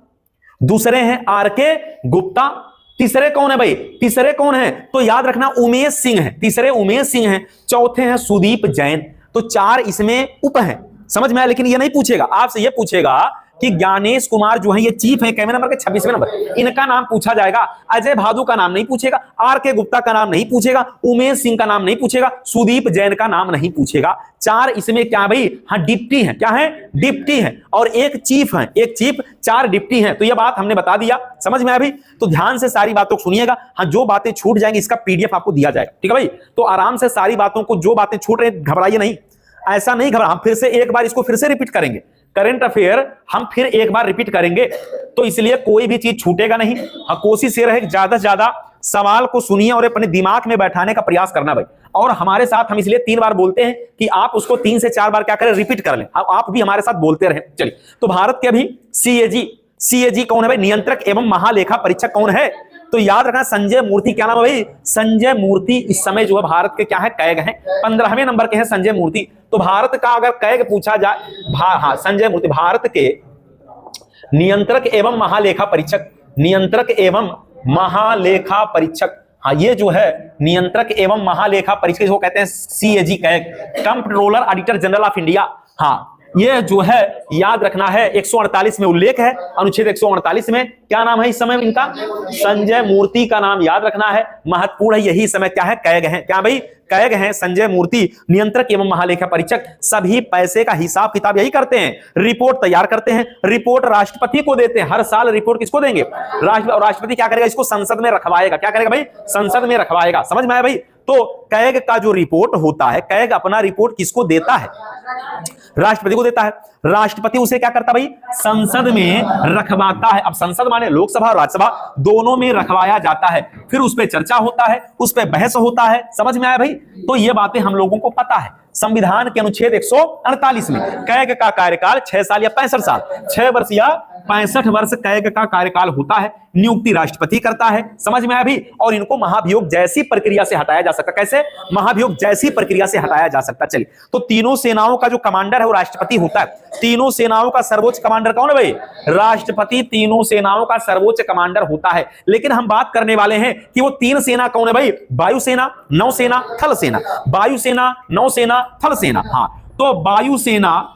दूसरे हैं आर के गुप्ता। तीसरे कौन है भाई? तीसरे कौन है? तो याद रखना उमेश सिंह है। तीसरे उमेश सिंह हैं। चौथे हैं सुदीप जैन। तो 4 इसमें उप हैं। समझ में आया? लेकिन ये नहीं पूछेगा आपसे, ये पूछेगा कि ज्ञानेश कुमार जो है ये चीफ है कैवे नंबर के? 26वें नंबर। इनका नाम पूछा जाएगा। अजय भादु का नाम नहीं पूछेगा, आर के गुप्ता का नाम नहीं पूछेगा, उमेश सिंह का नाम नहीं पूछेगा, सुदीप जैन का नाम नहीं पूछेगा। 4 इसमें क्या भाई? हाँ डिप्टी है। क्या है? डिप्टी है। और एक चीफ है, एक चीफ, 4 डिप्टी हैं। तो यह बात हमने बता दिया। समझ में अभी? तो ध्यान से सारी बातों को सुनिएगा। हाँ जो बातें छूट जाएंगी इसका पीडीएफ आपको दिया जाएगा, ठीक है भाई? तो आराम से सारी बातों को, जो बातें छूट रही घबराइए नहीं, ऐसा नहीं घबरा। हम फिर से एक बार इसको फिर से रिपीट करेंगे। करंट अफेयर हम फिर एक बार रिपीट करेंगे, तो इसलिए कोई भी चीज छूटेगा नहीं। हाँ कोशिश ये रहे कि ज्यादा से ज्यादा सवाल को सुनिए और अपने दिमाग में बैठाने का प्रयास करना भाई। और हमारे साथ हम इसलिए 3 बार बोलते हैं कि आप उसको 3 से 4 बार क्या करें? रिपीट कर लें। आप भी हमारे साथ बोलते रहे। चलिए, तो भारत के अभी सीएजी कौन है भाई? नियंत्रक एवं महालेखा परीक्षक कौन है? तो याद रखना संजय मूर्ति। क्या नाम है भाई? संजय मूर्ति इस समय जो है भारत के क्या है? कैग हैं। 15वें नंबर के हैं संजय मूर्ति। तो भारत का अगर कैग पूछा जाए, हाँ संजय मूर्ति भारत के नियंत्रक एवं महालेखा परीक्षक, नियंत्रक एवं महालेखा परीक्षक। हाँ ये जो है नियंत्रक एवं महालेखा परीक्षक जो कहते हैं CAG CAG, controller auditor general of India. हाँ ये जो है याद रखना है 148 में उल्लेख है, अनुच्छेद 148 में। क्या नाम है इस समय इनका? संजय मूर्ति का नाम याद रखना है, महत्वपूर्ण है। यही समय क्या है? कैग है। क्या भाई? कैग हैं संजय मूर्ति, नियंत्रक एवं महालेखा परीक्षक। सभी पैसे का हिसाब किताब यही करते हैं, रिपोर्ट तैयार करते हैं, रिपोर्ट राष्ट्रपति को देते हैं। हर साल रिपोर्ट किसको देंगे? राष्ट्रपति क्या करेगा? इसको संसद में रखवाएगा। क्या करेगा भाई? संसद में रखवाएगा। समझ में आया भाई? तो कैग का जो रिपोर्ट होता है, कैग अपना रिपोर्ट किसको देता है? राष्ट्रपति को देता है। राष्ट्रपति उसे क्या करता भाई? संसद में रखवाता है। अब संसद माने लोकसभा और राज्यसभा, दोनों में रखवाया जाता है। फिर उस पर चर्चा होता है, उस पर बहस होता है। समझ में आया भाई? तो ये बातें हम लोगों को पता है। संविधान के अनुच्छेद 148 में कैग का कार्यकाल 6 साल या 65 साल, 6 वर्ष या 65 वर्ष कैग का कार्यकाल होता है। नियुक्ति राष्ट्रपति करता है। समझ में आया भी? और इनको महाभियोग जैसी प्रक्रिया से हटाया जा सकता। कैसे? महाभियोग जैसी प्रक्रिया से हटाया जा सकता। चलिए, तो तीनों सेनाओं का जो कमांडर है वो राष्ट्रपति होता है। तीनों सेनाओं का सर्वोच्च कमांडर कौन है भाई? राष्ट्रपति तीनों सेनाओं का सर्वोच्च कमांडर होता है। लेकिन हम बात करने वाले हैं कि वो 3 सेना कौन है भाई? वायुसेना, नौसेना, थल सेना। वायुसेना, नौसेना, थल सेना। हाँ तो वायुसेना,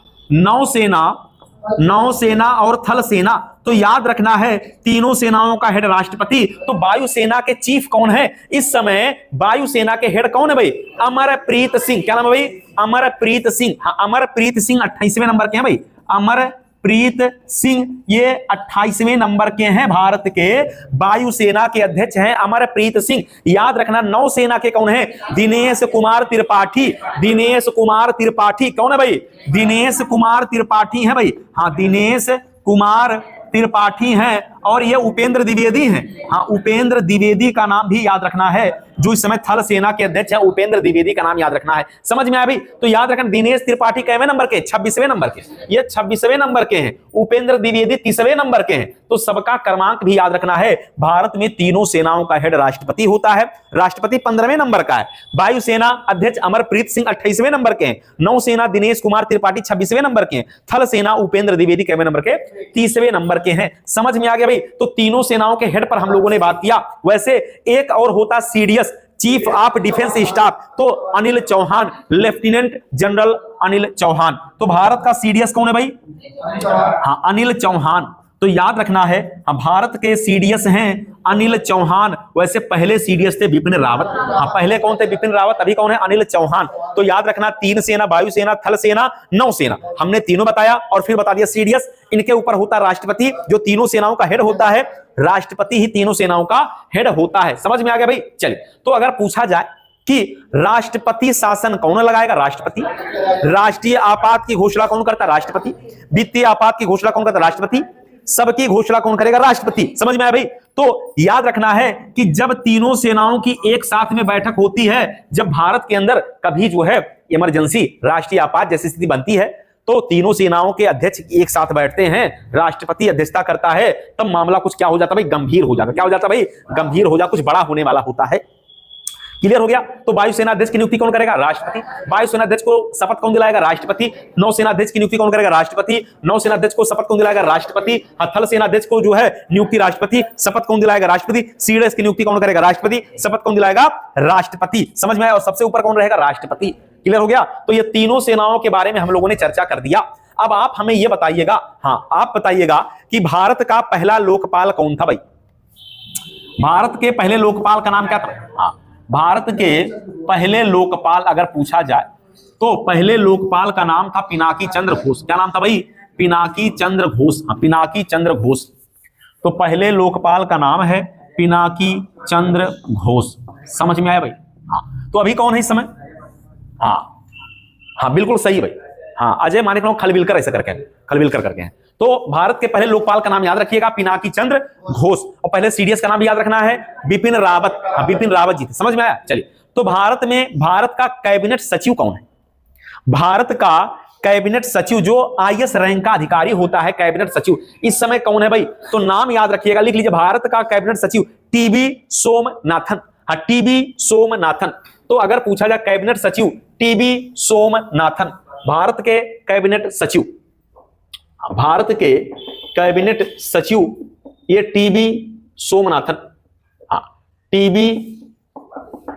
नौसेना और थल सेना। तो याद रखना है तीनों सेनाओं का हेड राष्ट्रपति। तो वायुसेना के चीफ कौन है इस समय? वायुसेना के हेड कौन है भाई? अमरप्रीत सिंह। क्या नाम है भाई? अमरप्रीत सिंह। हाँ अमरप्रीत सिंह 28वें नंबर के हैं भाई। अमरप्रीत सिंह ये 28वें नंबर के हैं। भारत के वायुसेना के अध्यक्ष हैं अमरप्रीत सिंह। याद रखना नौसेना के कौन है? दिनेश कुमार त्रिपाठी। दिनेश कुमार त्रिपाठी कौन है भाई? दिनेश कुमार त्रिपाठी है भाई। हाँ दिनेश कुमार त्रिपाठी हैं। और ये उपेंद्र द्विवेदी हैं। हाँ उपेंद्र द्विवेदी का नाम भी याद रखना है, जो इस समय थल सेना के अध्यक्ष है। उपेंद्र द्विवेदी का नाम याद रखना है। समझ में आया भाई? तो याद रखना दिनेश त्रिपाठी कैवें नंबर के? 26वें नंबर के। ये 26वें नंबर के हैं। उपेंद्र द्विवेदी 30वें नंबर के हैं। तो सबका क्रमांक भी याद रखना है। भारत में तीनों सेनाओं का हेड राष्ट्रपति होता है। राष्ट्रपति 15वें नंबर का है। वायुसेना अध्यक्ष अमरप्रीत सिंह 28वें नंबर के हैं। नौसेना दिनेश कुमार त्रिपाठी 26वें नंबर के हैं। थल सेना उपेंद्र द्विवेदी कैवें नंबर के? 30वें नंबर के हैं। समझ में आ गया भाई? तो तीनों सेनाओं के हेड पर हम लोगों ने बात किया। वैसे एक और होता CDS, chief of defence staff. तो अनिल चौहान, लेफ्टिनेंट जनरल अनिल चौहान। तो भारत का सीडीएस कौन है भाई? हाँ अनिल चौहान। तो याद रखना है भारत के सीडीएस हैं अनिल चौहान। वैसे पहले सीडीएस थे बिपिन रावत। हाँ पहले कौन थे? बिपिन रावत। अभी कौन है? अनिल चौहान। तो याद रखना 3 सेना, वायुसेना, थल सेना, नौसेना। हमने तीनों बताया और फिर बता दिया सीडीएस। इनके ऊपर होता राष्ट्रपति, जो तीनों सेनाओं का हेड होता है। राष्ट्रपति ही तीनों सेनाओं का हेड होता है। समझ में आ गया भाई? चलिए, तो अगर पूछा जाए कि राष्ट्रपति शासन कौन लगाएगा? राष्ट्रपति। राष्ट्रीय आपात की घोषणा कौन करता? राष्ट्रपति। वित्तीय आपात की घोषणा कौन करता? राष्ट्रपति। सबकी घोषणा कौन करेगा? राष्ट्रपति। समझ में आया भाई? तो याद रखना है कि जब तीनों सेनाओं की एक साथ में बैठक होती है, जब भारत के अंदर कभी जो है इमरजेंसी, राष्ट्रीय आपात जैसी स्थिति बनती है, तो तीनों सेनाओं के अध्यक्ष एक साथ बैठते हैं, राष्ट्रपति अध्यक्षता करता है, तब मामला कुछ क्या हो जाता भाई? गंभीर हो जाता। क्या हो जाता भाई? गंभीर हो जाता, कुछ बड़ा होने वाला होता है। क्लियर हो गया? तो वायुसेना अध्यक्ष की नियुक्ति कौन करेगा? राष्ट्रपति। वायुसेना अध्यक्ष को शपथ कौन दिलाएगा? राष्ट्रपति। नौसेना अध्यक्ष की नियुक्ति कौन करेगा? राष्ट्रपति। नौसेना अध्यक्ष को शपथ कौन दिलाएगा? राष्ट्रपति। थल सेना अध्यक्ष को जो है नियुक्ति राष्ट्रपति, शपथ कौन दिलाएगा? राष्ट्रपति। सीडीएस की नियुक्ति कौन करेगा? राष्ट्रपति। शपथ कौन दिलाएगा? राष्ट्रपति। समझ में आया? और सबसे ऊपर कौन रहेगा? राष्ट्रपति। क्लियर हो गया? तो ये तीनों सेनाओं के बारे में हम लोगों ने चर्चा कर दिया। अब आप हमें यह बताइएगा, आप बताइएगा कि भारत का पहला लोकपाल कौन था भाई? भारत के पहले लोकपाल का नाम क्या था? भारत के पहले लोकपाल अगर पूछा जाए तो पहले लोकपाल का नाम था पिनाकी चंद्र घोष। क्या नाम था भाई? पिनाकी चंद्र घोष। पिनाकी चंद्र घोष। तो पहले लोकपाल का नाम है पिनाकी चंद्र घोष। समझ में आया भाई? तो अभी कौन है इस समय? बिल्कुल सही भाई। अजय मानिक खलविलकर ऐसा करके, खलविलकर करके हैं। तो भारत के पहले लोकपाल का नाम याद रखिएगा, पिनाकी चंद्र घोष। और पहले सीडीएस का नाम याद रखना है, बिपिन रावत। बिपिन रावत जी थे। समझ में आया? चलिए, तो भारत का कैबिनेट सचिव कौन है? भारत का कैबिनेट सचिव जो आईएएस रैंक का अधिकारी होता है, कैबिनेट सचिव इस समय कौन है भाई? तो नाम याद रखिएगा, लिख लीजिए, भारत का कैबिनेट सचिव टीबी सोमनाथन। टीबी सोमनाथन। तो अगर पूछा जाए कैबिनेट सचिव टीबी सोमनाथन, भारत के कैबिनेट सचिव, भारत के कैबिनेट सचिव ये टीबी सोमनाथन। टीबी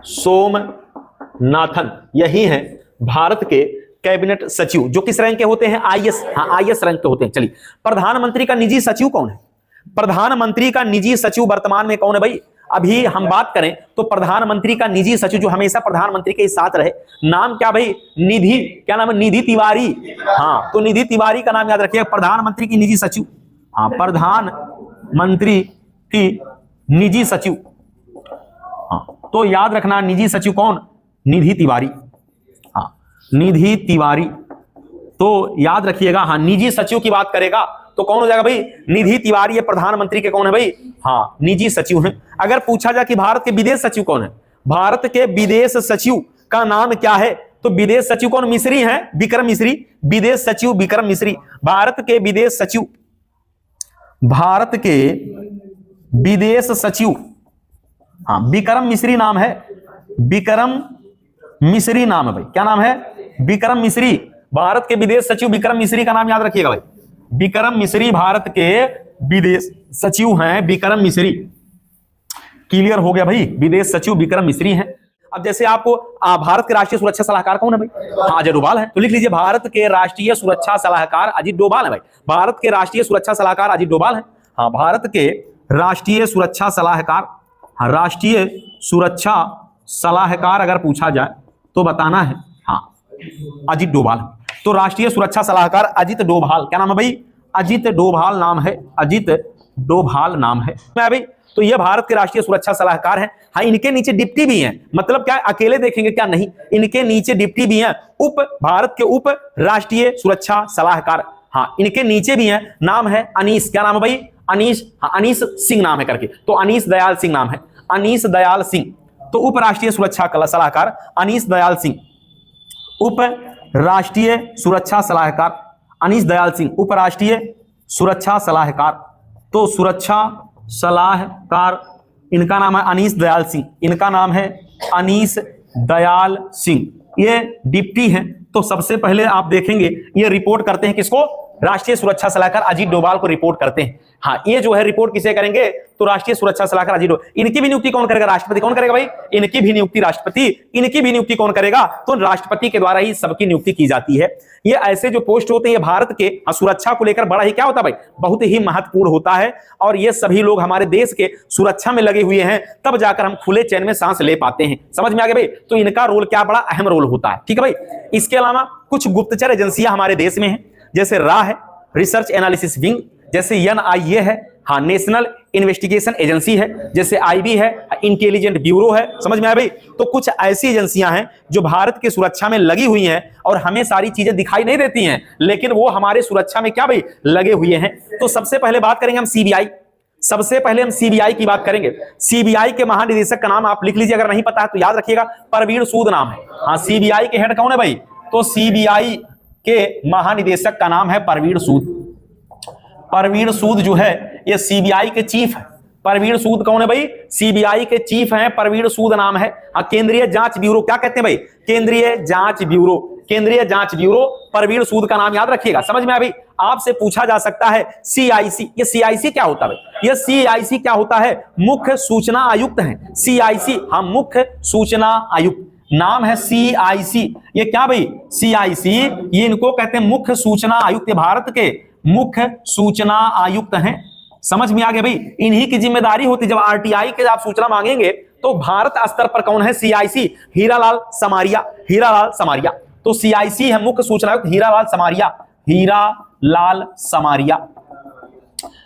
सोमनाथन यही है भारत के कैबिनेट सचिव, जो किस रैंक के होते हैं? आईएएस। आईएएस रैंक के होते हैं। चलिए, प्रधानमंत्री का निजी सचिव कौन है? प्रधानमंत्री का निजी सचिव वर्तमान में कौन है भाई? अभी हम बात करें तो प्रधानमंत्री का निजी सचिव जो हमेशा प्रधानमंत्री के साथ रहे, नाम क्या भाई? निधि। क्या नाम है? निधि तिवारी। तो निधि तिवारी का नाम याद रखिएगा, प्रधानमंत्री की निजी सचिव। प्रधानमंत्री की निजी सचिव। तो याद रखना, निजी सचिव कौन? निधि तिवारी। निधि तिवारी। तो याद रखिएगा, निजी सचिव की बात करेगा तो कौन हो जाएगा भाई? निधि तिवारी। ये प्रधानमंत्री के कौन है भाई? निजी सचिव हैं। अगर पूछा जाए कि भारत के विदेश सचिव कौन है? भारत के विदेश सचिव का नाम क्या है? तो विदेश सचिव कौन? मिस्री हैं, विक्रम मिस्री। विदेश सचिव विक्रम मिस्री। भारत के विदेश सचिव, भारत के विदेश सचिव विक्रम मिस्री नाम है। विक्रम मिस्री नाम है भाई। क्या नाम है? विक्रम मिस्री। भारत के विदेश सचिव विक्रम मिस्री का नाम याद रखिएगा भाई। विक्रम मिस्री भारत के विदेश सचिव हैं, विक्रम मिस्री। क्लियर हो गया भाई? विदेश सचिव विक्रम मिस्री हैं। अब जैसे आपको भारत के राष्ट्रीय सुरक्षा सलाहकार कौन है भाई? अजय डोभाल है। तो लिख लीजिए, भारत के राष्ट्रीय सुरक्षा सलाहकार अजित डोभाल है भाई। भारत के राष्ट्रीय सुरक्षा सलाहकार अजित डोभाल है। भारत के राष्ट्रीय सुरक्षा सलाहकार, राष्ट्रीय सुरक्षा सलाहकार अगर पूछा जाए तो बताना है अजित डोभाल। तो राष्ट्रीय सुरक्षा सलाहकार अजित डोभाल। क्या नाम है भाई? अजित डोभाल नाम है। अजित डोभाल नाम है भाई। तो ये भारत के राष्ट्रीय सुरक्षा सलाहकार हैं। इनके नीचे डिप्टी भी हैं। मतलब क्या अकेले देखेंगे क्या? नहीं, इनके नीचे डिप्टी भी हैं, भारत के उप राष्ट्रीय सुरक्षा सलाहकार। इनके नीचे भी हैं। नाम है अनीस। क्या नाम है भाई? अनीस। अनीस सिंह नाम है करके। तो अनीस दयाल सिंह नाम है। अनीस दयाल सिंह। तो उप राष्ट्रीय सुरक्षा सलाहकार अनीस दयाल सिंह। उप राष्ट्रीय सुरक्षा सलाहकार अनीस दयाल सिंह, उप राष्ट्रीय सुरक्षा सलाहकार। तो सुरक्षा सलाहकार इनका नाम है अनीस दयाल सिंह। इनका नाम है अनीस दयाल सिंह। ये डिप्टी हैं। तो सबसे पहले आप देखेंगे ये रिपोर्ट करते हैं किसको? राष्ट्रीय सुरक्षा सलाहकार अजित डोभाल को रिपोर्ट करते हैं। ये जो है रिपोर्ट किसे करेंगे? तो राष्ट्रीय सुरक्षा सलाहकार अजित डोभाल। इनकी भी नियुक्ति कौन करेगा? राष्ट्रपति। कौन करेगा भाई? इनकी भी नियुक्ति राष्ट्रपति। इनकी भी नियुक्ति कौन करेगा? तो राष्ट्रपति के द्वारा ही सबकी नियुक्ति की जाती है। ये ऐसे जो पोस्ट होते हैं, ये भारत के सुरक्षा को लेकर बड़ा ही क्या होता है भाई? बहुत ही महत्वपूर्ण होता है। और ये सभी लोग हमारे देश के सुरक्षा में लगे हुए हैं, तब जाकर हम खुले चैन में सांस ले पाते हैं। समझ में आ गया भाई? तो इनका रोल क्या? बड़ा अहम रोल होता है। ठीक है भाई? इसके अलावा कुछ गुप्तचर एजेंसियां हमारे देश में हैं, जैसे रा है, रिसर्च एनालिसिस विंग, जैसे एनआईए है, हाँ नेशनल इन्वेस्टिगेशन एजेंसी है, जैसे आईबी है, इंटेलिजेंट ब्यूरो है। समझ में आया भाई? तो कुछ ऐसी एजेंसियां हैं जो भारत की सुरक्षा में लगी हुई हैं और हमें सारी चीजें दिखाई नहीं देती हैं, लेकिन वो हमारे सुरक्षा में क्या भाई लगे हुए हैं। तो सबसे पहले बात करेंगे हम सीबीआई। सबसे पहले हम सीबीआई की बात करेंगे। सीबीआई के महानिदेशक का नाम आप लिख लीजिए, अगर नहीं पता है तो याद रखिएगा, परवीन सूद नाम है। हाँ, सीबीआई के हेड कौन है भाई? तो सीबीआई के महानिदेशक का नाम है परवीन सूद। परवीन सूद जो है ये सीबीआई के चीफ है। परवीन सूद कौन है भाई? सीबीआई के चीफ हैं, परवीन सूद नाम है। केंद्रीय जांच ब्यूरो क्या कहते हैं भाई? केंद्रीय जांच ब्यूरो। केंद्रीय जांच ब्यूरो, परवीन सूद का नाम याद रखिएगा। समझ में आया भाई? आपसे पूछा जा सकता है सीआईसी, ये सीआईसी क्या होता है? ये सीआईसी क्या होता है? मुख्य सूचना आयुक्त हैं सीआईसी। हाँ, मुख्य सूचना आयुक्त नाम है सीआईसी। ये क्या भाई? सीआईसी, ये इनको कहते हैं मुख्य सूचना आयुक्त। भारत के मुख्य सूचना आयुक्त हैं। समझ में आ गया भाई? इन्हीं की जिम्मेदारी होती है, जब आरटीआई के आप सूचना मांगेंगे तो भारत स्तर पर कौन है? सीआईसी, हीरालाल समारिया। हीरालाल समारिया, तो सीआईसी है मुख्य सूचना आयुक्त हीरालाल समारिया। हीरालाल समारिया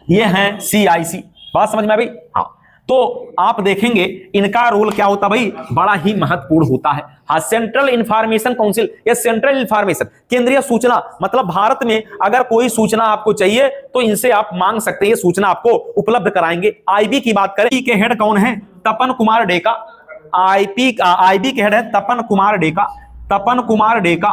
ये हैं सीआईसी। बात समझ में आ भाई? हाँ, तो आप देखेंगे इनका रोल क्या होता है भाई? बड़ा ही महत्वपूर्ण होता है। हाँ, सेंट्रल इंफॉर्मेशन काउंसिल, ये सेंट्रल इंफॉर्मेशन, केंद्रीय सूचना, मतलब भारत में अगर कोई सूचना आपको चाहिए तो इनसे आप मांग सकते हैं, ये सूचना आपको उपलब्ध कराएंगे। आईबी की बात करें, के हेड कौन है? तपन कुमार डेका। आईबी के हेड है तपन कुमार डेका। तपन कुमार डेका,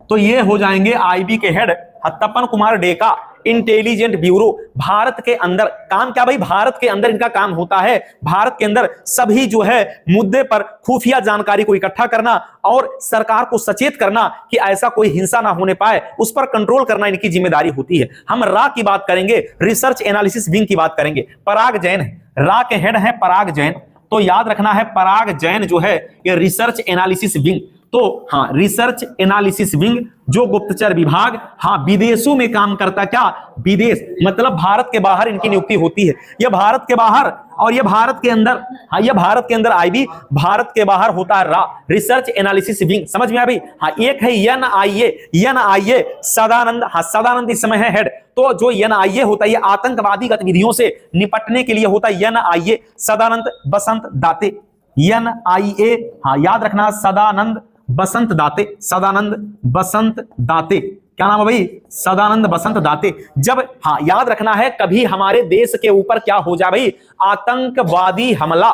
तो ये हो जाएंगे आईबी के हेड तपन कुमार डेका। इंटेलिजेंट ब्यूरो, भारत के अंदर काम क्या भाई? भारत के अंदर इनका काम होता है भारत के अंदर सभी जो है मुद्दे पर खुफिया जानकारी को इकट्ठा करना और सरकार को सचेत करना कि ऐसा कोई हिंसा ना होने पाए, उस पर कंट्रोल करना इनकी जिम्मेदारी होती है। हम रा की बात करेंगे, रिसर्च एनालिसिस विंग की बात करेंगे। पराग जैन है, रा के हेड है पराग जैन। तो याद रखना है पराग जैन जो है ये रिसर्च एनालिसिस विंग। तो हाँ, रिसर्च एनालिसिस विंग जो गुप्तचर विभाग, हाँ विदेशों में काम करता। क्या? विदेश मतलब भारत के बाहर इनकी नियुक्ति होती है। ये भारत के बाहर और ये भारत के अंदर। हाँ, ये भारत के अंदर आईबी, भारत के बाहर होता है रा, रिसर्च एनालिसिस विंग। समझ में आ भाई? हाँ, एक है एनआईए। एनआईए सदानंद, हाँ सदानंद इस समय है हेड। तो जो एनआईए होता है ये आतंकवादी गतिविधियों से निपटने के लिए होता है। एनआईए सदानंद बसंत दाते। एनआईए, हाँ याद रखना, सदानंद बसंत दाते। सदानंद बसंत दाते, क्या नाम है भाई? सदानंद बसंत दाते। जब, हाँ याद रखना है, कभी हमारे देश के ऊपर क्या हो जाए भाई? आतंकवादी हमला,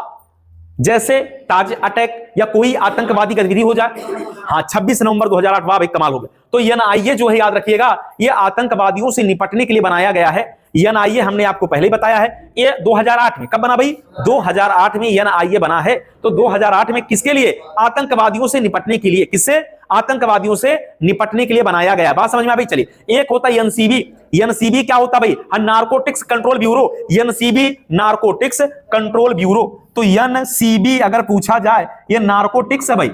जैसे ताज अटैक या कोई आतंकवादी गतिविधि हो जाए। हाँ, 26 नवंबर 2008, वाह भाई कमाल हो गया। तो एनआईए जो है याद रखिएगा, ये आतंकवादियों से निपटने के लिए बनाया गया है। एनआईए हमने आपको पहले ही बताया है, ये 2008 में, कब बना भाई? 2008 में एनआईए बना है। तो 2008 में किसके लिए? आतंकवादियों से निपटने के लिए। किससे? आतंकवादियों से निपटने के लिए बनाया गया। बात समझ में आ भाई? चलिए, एक होता है एनसीबी। एनसीबी क्या होता है भाई? Narcotics control bureau. NCB narcotics control bureau. तो एनसीबी अगर पूछा जाए, ये नारकोटिक्स है भाई,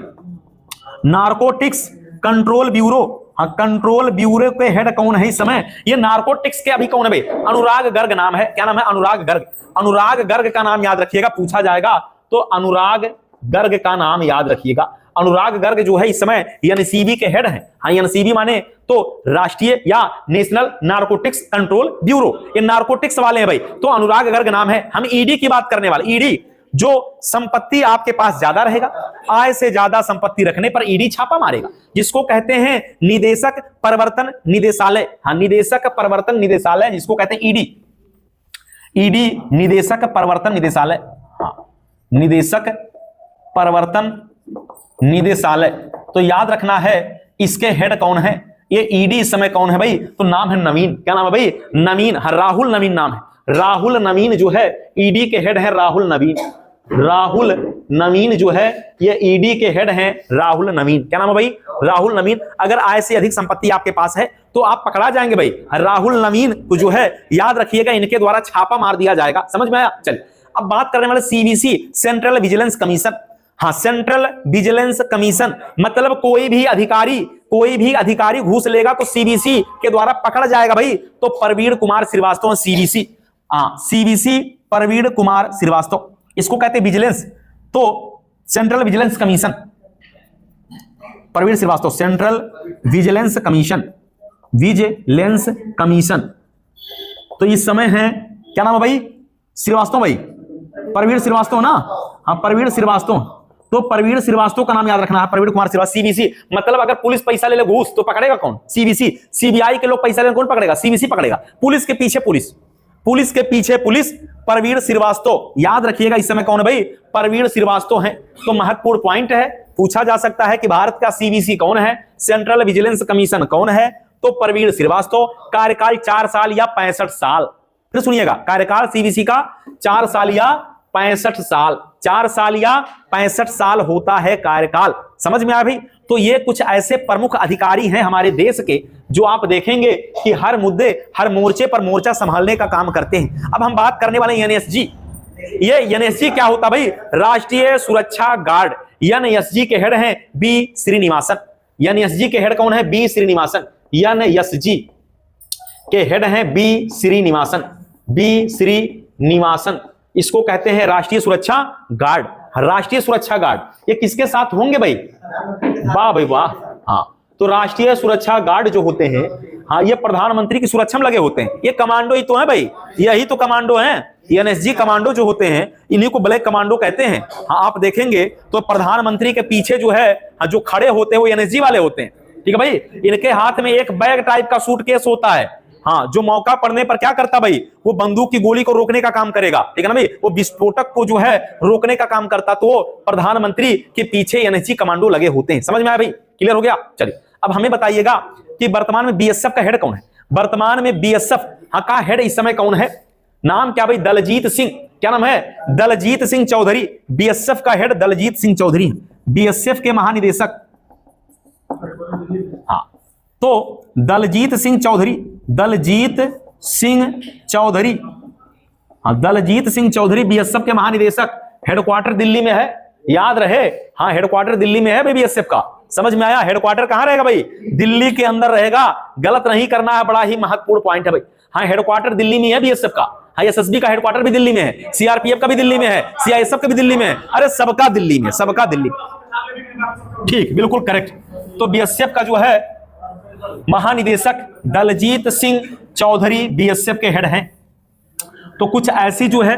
नारकोटिक्स कंट्रोल ब्यूरो। हाँ, कंट्रोल ब्यूरो के हेड कौन है इस समय? ये नारकोटिक्स के अभी कौन है भाई? अनुराग गर्ग नाम है। क्या नाम है? अनुराग गर्ग। अनुराग गर्ग का नाम याद रखिएगा, पूछा जाएगा तो अनुराग गर्ग का नाम याद रखिएगा। अनुराग गर्ग जो है इस समय एनसीबी के हेड हैं। हाँ, एनसीबी माने तो राष्ट्रीय या नेशनल नारकोटिक्स कंट्रोल ब्यूरो, ये नारकोटिक्स वाले हैं भाई। तो अनुराग गर्ग नाम है। हम ईडी की बात करने वाले। ईडी, जो संपत्ति आपके पास ज्यादा रहेगा, आय से ज्यादा संपत्ति रखने पर ईडी छापा मारेगा, जिसको कहते हैं निदेशक प्रवर्तन निदेशालय। हाँ, निदेशक प्रवर्तन निदेशालय जिसको कहते हैं ईडी। ईडी निदेशक प्रवर्तन निदेशालय। हाँ, निदेशक प्रवर्तन निदेशालय। तो याद रखना है इसके हेड कौन है? ये ईडी इस समय कौन है भाई? तो नाम है नवीन। क्या नाम है भाई? नवीन। हाँ, राहुल नवीन नाम है। राहुल नवीन जो है ईडी के हेड है, राहुल नवीन। राहुल नवीन जो है ये ईडी के हेड हैं, राहुल नवीन। क्या नाम है भाई? राहुल नवीन। अगर आय से अधिक संपत्ति आपके पास है तो आप पकड़ा जाएंगे भाई। राहुल नवीन को जो है याद रखिएगा, इनके द्वारा छापा मार दिया जाएगा। समझ में आया? चलिए, अब बात करने वाले सीवीसी, सेंट्रल विजिलेंस कमीशन। हाँ, सेंट्रल विजिलेंस कमीशन मतलब कोई भी अधिकारी घूस लेगा तो सीवीसी के द्वारा पकड़ा जाएगा भाई। तो प्रवीण कुमार श्रीवास्तव, सीवीसी। हाँ, सीवीसी प्रवीण कुमार श्रीवास्तव, इसको कहते हैं विजिलेंस। तो central vigilance commission, Praveen Srivastava, central vigilance commission. Vigilance commission तो इस समय है, क्या नाम है भाई, श्रीवास्तव भाई, प्रवीण श्रीवास्तव ना, हाँ प्रवीण श्रीवास्तव। तो प्रवीण श्रीवास्तव का नाम याद रखना है, प्रवीण कुमार श्रीवास्तव। सीबीसी मतलब अगर पुलिस पैसा ले ले घूस तो पकड़ेगा कौन, सीबीसी। सीबीआई के लोग पैसा ले कौन पकड़ेगा, सीबीसी पकड़ेगा। पुलिस के पीछे पुलिस, पुलिस के पीछे पुलिस, प्रवीण श्रीवास्तव याद रखिएगा। इस समय कौन है भाई, प्रवीण श्रीवास्तव है। तो महत्वपूर्ण पॉइंट है, पूछा जा सकता है कि भारत का सीबीसी कौन है, सेंट्रल विजिलेंस कमीशन कौन है, तो प्रवीण श्रीवास्तव। कार्यकाल 4 साल या 65 साल। फिर सुनिएगा, कार्यकाल सीबीसी का 4 साल या 65 साल, 4 साल या 65 साल होता है कार्यकाल। समझ में आया भाई। तो ये कुछ ऐसे प्रमुख अधिकारी हैं हमारे देश के जो आप देखेंगे कि हर मुद्दे, हर मोर्चे पर मोर्चा संभालने का काम करते हैं। अब हम बात करने वाले हैं एनएसजी। ये एनएसजी क्या होता भाई, राष्ट्रीय सुरक्षा गार्ड। एनएसजी के हेड हैं बी श्रीनिवासन। एनएसजी के हेड कौन है, बी श्रीनिवासन। एनएसजी के हेड हैं बी श्रीनिवासन, बी श्रीनिवासन। इसको कहते हैं राष्ट्रीय सुरक्षा गार्ड, राष्ट्रीय सुरक्षा गार्ड। ये किसके साथ होंगे भाई, वाह भाई वाह। हाँ, तो राष्ट्रीय सुरक्षा गार्ड जो होते हैं, हाँ ये प्रधानमंत्री की सुरक्षा में लगे होते हैं। ये कमांडो ही तो है भाई, यही तो कमांडो हैं। एनएसजी कमांडो जो होते हैं, इन्हीं को ब्लैक कमांडो कहते हैं। हाँ आप देखेंगे तो प्रधानमंत्री के पीछे जो है, जो खड़े होते हैं वो एनएसजी वाले होते हैं। ठीक है भाई। इनके हाथ में एक बैग टाइप का सूटकेस होता है, हाँ, जो मौका पड़ने पर क्या करता भाई, वो बंदूक की गोली को रोकने का काम करेगा। ठीक है ना भाई, वो विस्फोटक को जो है रोकने का काम करता। तो प्रधानमंत्री के पीछे एनएसजी कमांडो लगे होते हैं। समझ में आया भाई, क्लियर हो गया। चलिए अब हमें बताइएगा कि वर्तमान में बीएसएफ का हेड कौन है। वर्तमान में बीएसएफ का हेड इस समय कौन है, नाम क्या भाई, दलजीत सिंह। क्या नाम है, दलजीत सिंह चौधरी। बीएसएफ का हेड दलजीत सिंह चौधरी, बीएसएफ के महानिदेशक। हाँ, तो दलजीत सिंह चौधरी, दलजीत सिंह चौधरी, हाँ दलजीत सिंह चौधरी बीएसएफ के महानिदेशक। हेडक्वार्टर दिल्ली में है, याद रहे। हाँ हेडक्वार्टर दिल्ली में है भाई बीएसएफ का। समझ में आया, हेडक्वार्टर कहां रहेगा भाई, दिल्ली के अंदर रहेगा। गलत नहीं करना है, बड़ा ही महत्वपूर्ण पॉइंट है भाई। हाँ हेडक्वार्टर दिल्ली में है बीएसएफ का। हाँ एसएसबी का हेडक्वार्टर भी दिल्ली में है, सीआरपीएफ का भी दिल्ली में है, सीआईएसएफ का भी दिल्ली में है। अरे सबका दिल्ली में, सबका दिल्ली। ठीक, बिल्कुल करेक्ट। तो बीएसएफ का जो है महानिदेशक दलजीत सिंह चौधरी बीएसएफ के हेड हैं। तो कुछ ऐसी जो है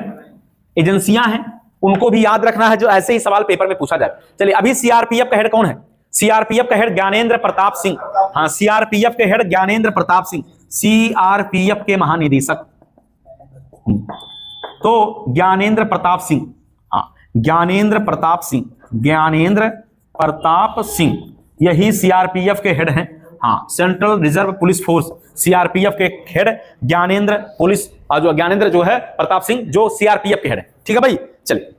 एजेंसियां हैं, उनको भी याद रखना है जो ऐसे ही सवाल पेपर में पूछा जाए। चलिए अभी सीआरपीएफ का हेड कौन है, सीआरपीएफ का हेड ज्ञानेंद्र प्रताप सिंह। हाँ सीआरपीएफ के हेड ज्ञानेंद्र प्रताप सिंह, सीआरपीएफ के महानिदेशक। तो ज्ञानेंद्र प्रताप सिंह, हाँ ज्ञानेंद्र प्रताप सिंह, ज्ञानेंद्र प्रताप सिंह यही सीआरपीएफ के हेड हैं। हाँ central reserve police force, CRPF के हेड ज्ञानेंद्र पुलिस, जो ज्ञानेंद्र जो है प्रताप सिंह जो सीआरपीएफ के हेड है। ठीक है भाई। चलिए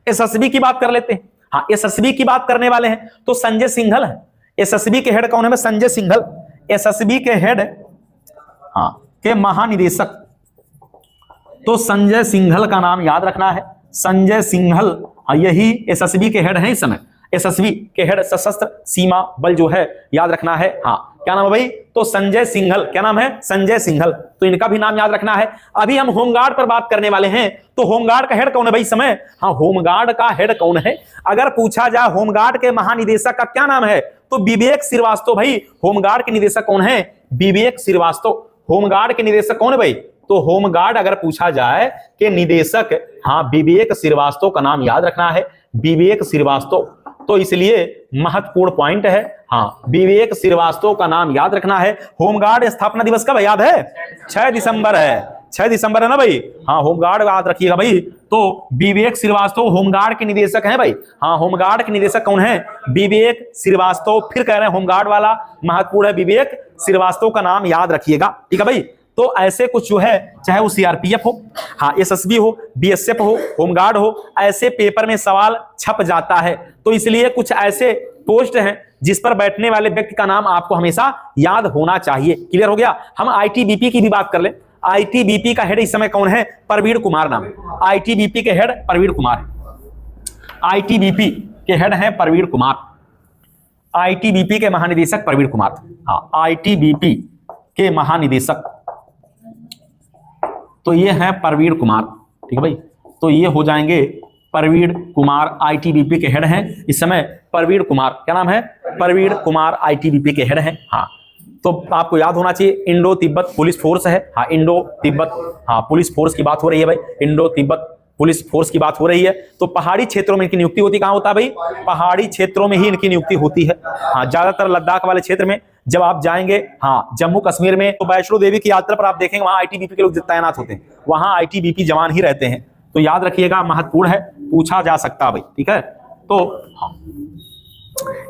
एसएसबी की बात कर लेते हैं। हाँ एसएसबी की बात करने वाले हैं तो संजय सिंघल है। एसएसबी के हेड कौन है, संजय सिंघल। एसएसबी के हेड, हाँ के महानिदेशक, तो संजय सिंघल का नाम याद रखना है। संजय सिंघल, हाँ यही एसएसबी के हेड हैं इस समय। एसएसबी के हेड सशस्त्र सीमा बल जो है, याद रखना है। हाँ क्या नाम है भाई, तो संजय सिंघल। क्या नाम है, संजय सिंघल। तो इनका भी नाम याद रखना है। अभी हम होमगार्ड पर बात करने वाले हैं। तो होमगार्ड का हेड कौन है भाई इस समय, हाँ होमगार्ड का हेड कौन है। अगर पूछा जाए होमगार्ड के महानिदेशक का क्या नाम है, तो विवेक श्रीवास्तव। भाई होमगार्ड के निदेशक कौन है, विवेक श्रीवास्तव। होमगार्ड के निदेशक कौन है भाई, तो होमगार्ड अगर पूछा जाए कि निदेशक, हाँ विवेक श्रीवास्तव का नाम याद रखना है, विवेक श्रीवास्तव। तो इसलिए महत्वपूर्ण पॉइंट है, हाँ विवेक श्रीवास्तव का नाम याद रखना है। होमगार्ड स्थापना दिवस कब याद है, 6 दिसंबर है, 6 दिसंबर है ना भाई। हाँ होमगार्ड याद रखिएगा भाई। तो विवेक श्रीवास्तव होमगार्ड के निदेशक हैं भाई। हाँ होमगार्ड के निदेशक कौन है, विवेक श्रीवास्तव। फिर कह रहे हैं होमगार्ड वाला महत्वपूर्ण है, विवेक श्रीवास्तव का नाम याद रखिएगा। ठीक है भाई। तो ऐसे कुछ जो है, चाहे वो सीआरपीएफ हो, हाँ एसएसबी हो, बीएसएफ हो, होमगार्ड हो, ऐसे पेपर में सवाल छप जाता है। तो इसलिए कुछ ऐसे पोस्ट हैं जिस पर बैठने वाले व्यक्ति का नाम आपको हमेशा याद होना चाहिए। क्लियर हो गया। हम आईटीबीपी की भी बात कर लें। आईटीबीपी का हेड इस समय कौन है, प्रवीण कुमार नाम। आईटीबीपी के हेड प्रवीण कुमार, आईटीबीपी के हेड हैं प्रवीण कुमार। आईटीबीपी के महानिदेशक प्रवीण कुमार। हाँ आईटीबीपी के महानिदेशक तो ये है प्रवीण कुमार। ठीक है भाई। तो ये हो जाएंगे प्रवीण कुमार, आईटीबीपी के हेड हैं इस समय प्रवीण कुमार। क्या नाम है, प्रवीण कुमार आईटीबीपी के हेड हैं। हाँ तो आपको याद होना चाहिए इंडो तिब्बत पुलिस फोर्स है। हाँ, इंडो तिब्बत पुलिस फोर्स की बात हो रही है भाई, इंडो तिब्बत पुलिस फोर्स की बात हो रही है। तो पहाड़ी क्षेत्रों में इनकी नियुक्ति होती कहां होता है भाई? पहाड़ी क्षेत्रों में ही इनकी नियुक्ति होती है। हाँ, ज्यादातर लद्दाख वाले क्षेत्र में जब आप जाएंगे, हाँ जम्मू कश्मीर में, तो वैष्णो देवी की यात्रा पर आप देखेंगे वहां आईटीबीपी के लोग तैनात होते हैं, वहां आईटीबीपी जवान ही रहते हैं। तो याद रखिएगा, महत्वपूर्ण है, पूछा जा सकता है भाई, ठीक है। तो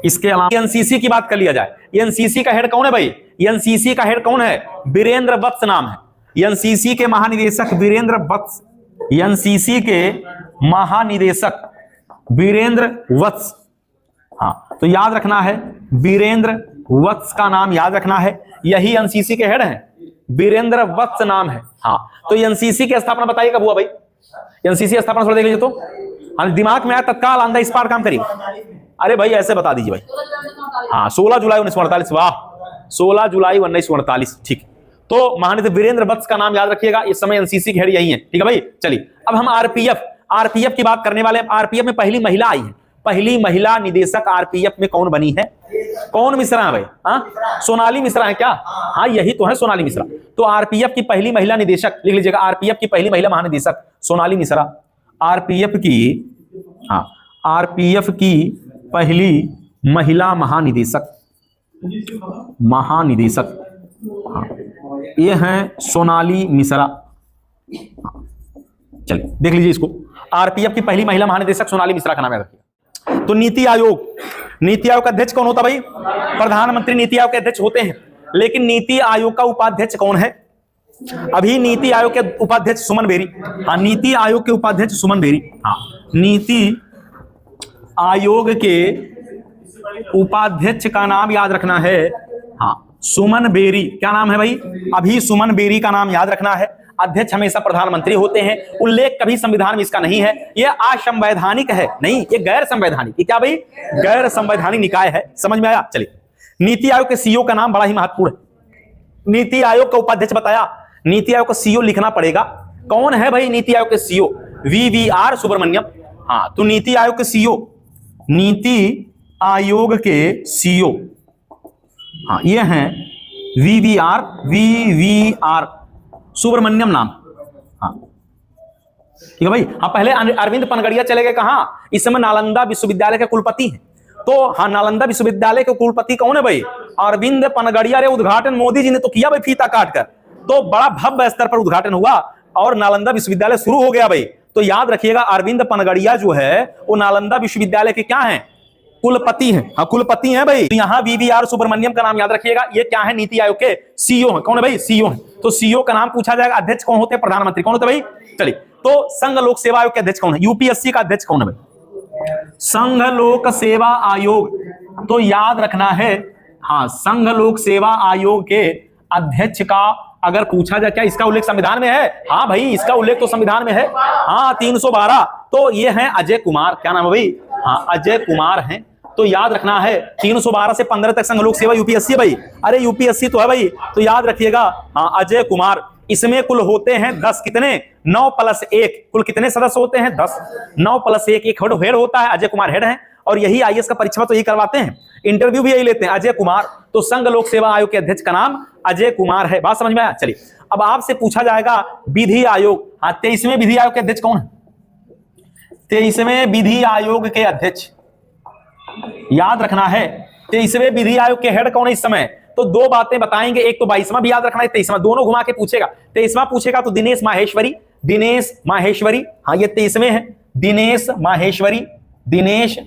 इसके अलावा एनसीसी की बात कर लिया जाए। एनसीसी का हेड कौन है भाई? एनसीसी का हेड कौन है? वीरेंद्र वत्स नाम है। एनसीसी के महानिदेशक वीरेंद्र वत्स, एनसीसी के महानिदेशक वीरेंद्र वत्स। हाँ, तो याद रखना है, वीरेंद्र वत्स का नाम याद रखना है। यही एनसीसी के हेड हैं, वीरेंद्र वत्स नाम है। हाँ, तो एनसीसी की स्थापना बताइए कब हुआ भाई? एनसीसी स्थापना थोड़ा देख लीजिए तो। हाँ, दिमाग में आया तत्काल आंदा इस पार काम करिए। अरे भाई ऐसे बता दीजिए भाई। हाँ, 16 जुलाई 1948। वाह, 16 जुलाई 1948, ठीक। तो महानिदेशक वीरेंद्र वत्स का नाम याद रखिएगा। इस समय एनसीसी के हेड यही है, ठीक है भाई। चलिए अब हम आरपीएफ की बात करने वाले हैं। आरपीएफ में पहली महिला आई है, पहली महिला निदेशक आरपीएफ में कौन बनी है? कौन मिश्रा है भाई? हाँ, सोनाली मिश्रा है क्या? हाँ, यही तो है सोनाली मिश्रा। तो आरपीएफ की पहली महिला निदेशक लिख लीजिएगा, आरपीएफ की पहली महिला महानिदेशक सोनाली मिश्रा। आरपीएफ की, हाँ, आरपीएफ की पहली महिला महानिदेशक, हाँ, ये हैं सोनाली मिश्रा। चलिए देख लीजिए इसको, आरपीएफ की पहली महिला महानिदेशक सोनाली मिश्रा का नाम याद रखिए। तो नीति आयोग, नीति आयोग का अध्यक्ष कौन होता भाई? प्रधानमंत्री नीति आयोग के अध्यक्ष होते हैं। लेकिन नीति आयोग का उपाध्यक्ष कौन है? अभी नीति आयोग के उपाध्यक्ष सुमन बेरी। हाँ, नीति आयोग के उपाध्यक्ष सुमन बेरी। हाँ, नीति आयोग के उपाध्यक्ष का नाम याद रखना है, हाँ, सुमन बेरी। क्या नाम है भाई? अभी सुमन बेरी का नाम याद रखना है। अध्यक्ष हमेशा प्रधानमंत्री होते हैं। उल्लेख कभी संविधान में इसका नहीं है। यह असंवैधानिक है, नहीं, ये गैर संवैधानिक। क्या भाई? गैर संवैधानिक निकाय है। समझ में आया? चलिए, नीति आयोग के सीईओ का नाम बड़ा ही महत्वपूर्ण है। नीति आयोग का उपाध्यक्ष बताया, नीति आयोग का सीईओ लिखना पड़ेगा। कौन है भाई नीति आयोग के सीईओ? वीवीआर सुब्रमण्यम। हाँ, तो नीति आयोग के सीईओ, नीति आयोग के सीईओ, हाँ, ये हैं वीवीआर सुब्रमण्यम नाम। हाँ, ठीक है भाई। हाँ, पहले अरविंद पनगड़िया चले गए कहां? इस समय नालंदा विश्वविद्यालय के कुलपति हैं। तो हाँ, नालंदा विश्वविद्यालय के कुलपति कौन है भाई? अरविंद पनगड़िया। रे उद्घाटन मोदी जी ने तो किया भाई, फीता काट कर। तो बड़ा भव्य स्तर पर उद्घाटन हुआ और नालंदा विश्वविद्यालय शुरू हो गया भाई। तो याद रखिएगा, अरविंद पनगड़िया जो है वो नालंदा विश्वविद्यालय के क्या हैं? कुलपति हैं। हाँ, कुलपति हैं भाई। तो यहाँ वीवीआर सुब्रमण्यम का नाम याद रखिएगा। ये क्या है? नीति आयोग के सीईओ हैं। कौन है भाई? सीईओ हैं। तो सीईओ का नाम पूछा जाएगा। अध्यक्ष कौन होते हैं? प्रधानमंत्री। कौन होते हैं भाई? चलिए, तो संघ लोक सेवा आयोग के अध्यक्ष कौन है? यूपीएससी का अध्यक्ष कौन है भाई? संघ लोक सेवा आयोग। तो याद रखना है, हाँ, संघ लोक सेवा आयोग के अध्यक्ष का अगर पूछा जाए, क्या इसका उल्लेख संविधान में है? हाँ भाई, इसका उल्लेख तो संविधान में है। हाँ, 312। तो ये हैं अजय कुमार। क्या नाम है भाई? हाँ, अजय कुमार हैं। तो याद रखना है 312 से 15 तक संघ लोक सेवा यूपीएससी भाई। अरे यूपीएससी तो है भाई। तो याद रखिएगा, हाँ, अजय कुमार। इसमें कुल होते हैं 10, कितने? 9 + 1। कुल कितने सदस्य होते हैं? 10। 9 + 1, एक हेड होता है। अजय कुमार हेड हैं। और यही आईएएस का परीक्षा तो यही करवाते हैं, इंटरव्यू भी यही लेते हैं, अजय कुमार। तो संघ लोक सेवा आयोग के अध्यक्ष का नाम अजय कुमार है। बात समझ में आया? चलिए, अब आपसे पूछा जाएगा विधि आयोग। हाँ, 23वें विधि आयोग के अध्यक्ष कौन है? 23वें विधि आयोग के अध्यक्ष याद रखना है। 23वें विधि आयोग के हेड कौन है इस समय? तो दो बातें बताएंगे, एक तो 22वां भी याद रखना है, 23वां, दोनों घुमा के पूछेगा। 23वां पूछेगा तो दिनेश माहेश्वरी। दिनेश माहेश्वरी, हाँ, ये 23वें हैं। दिनेश माहेश्वरी, दिनेश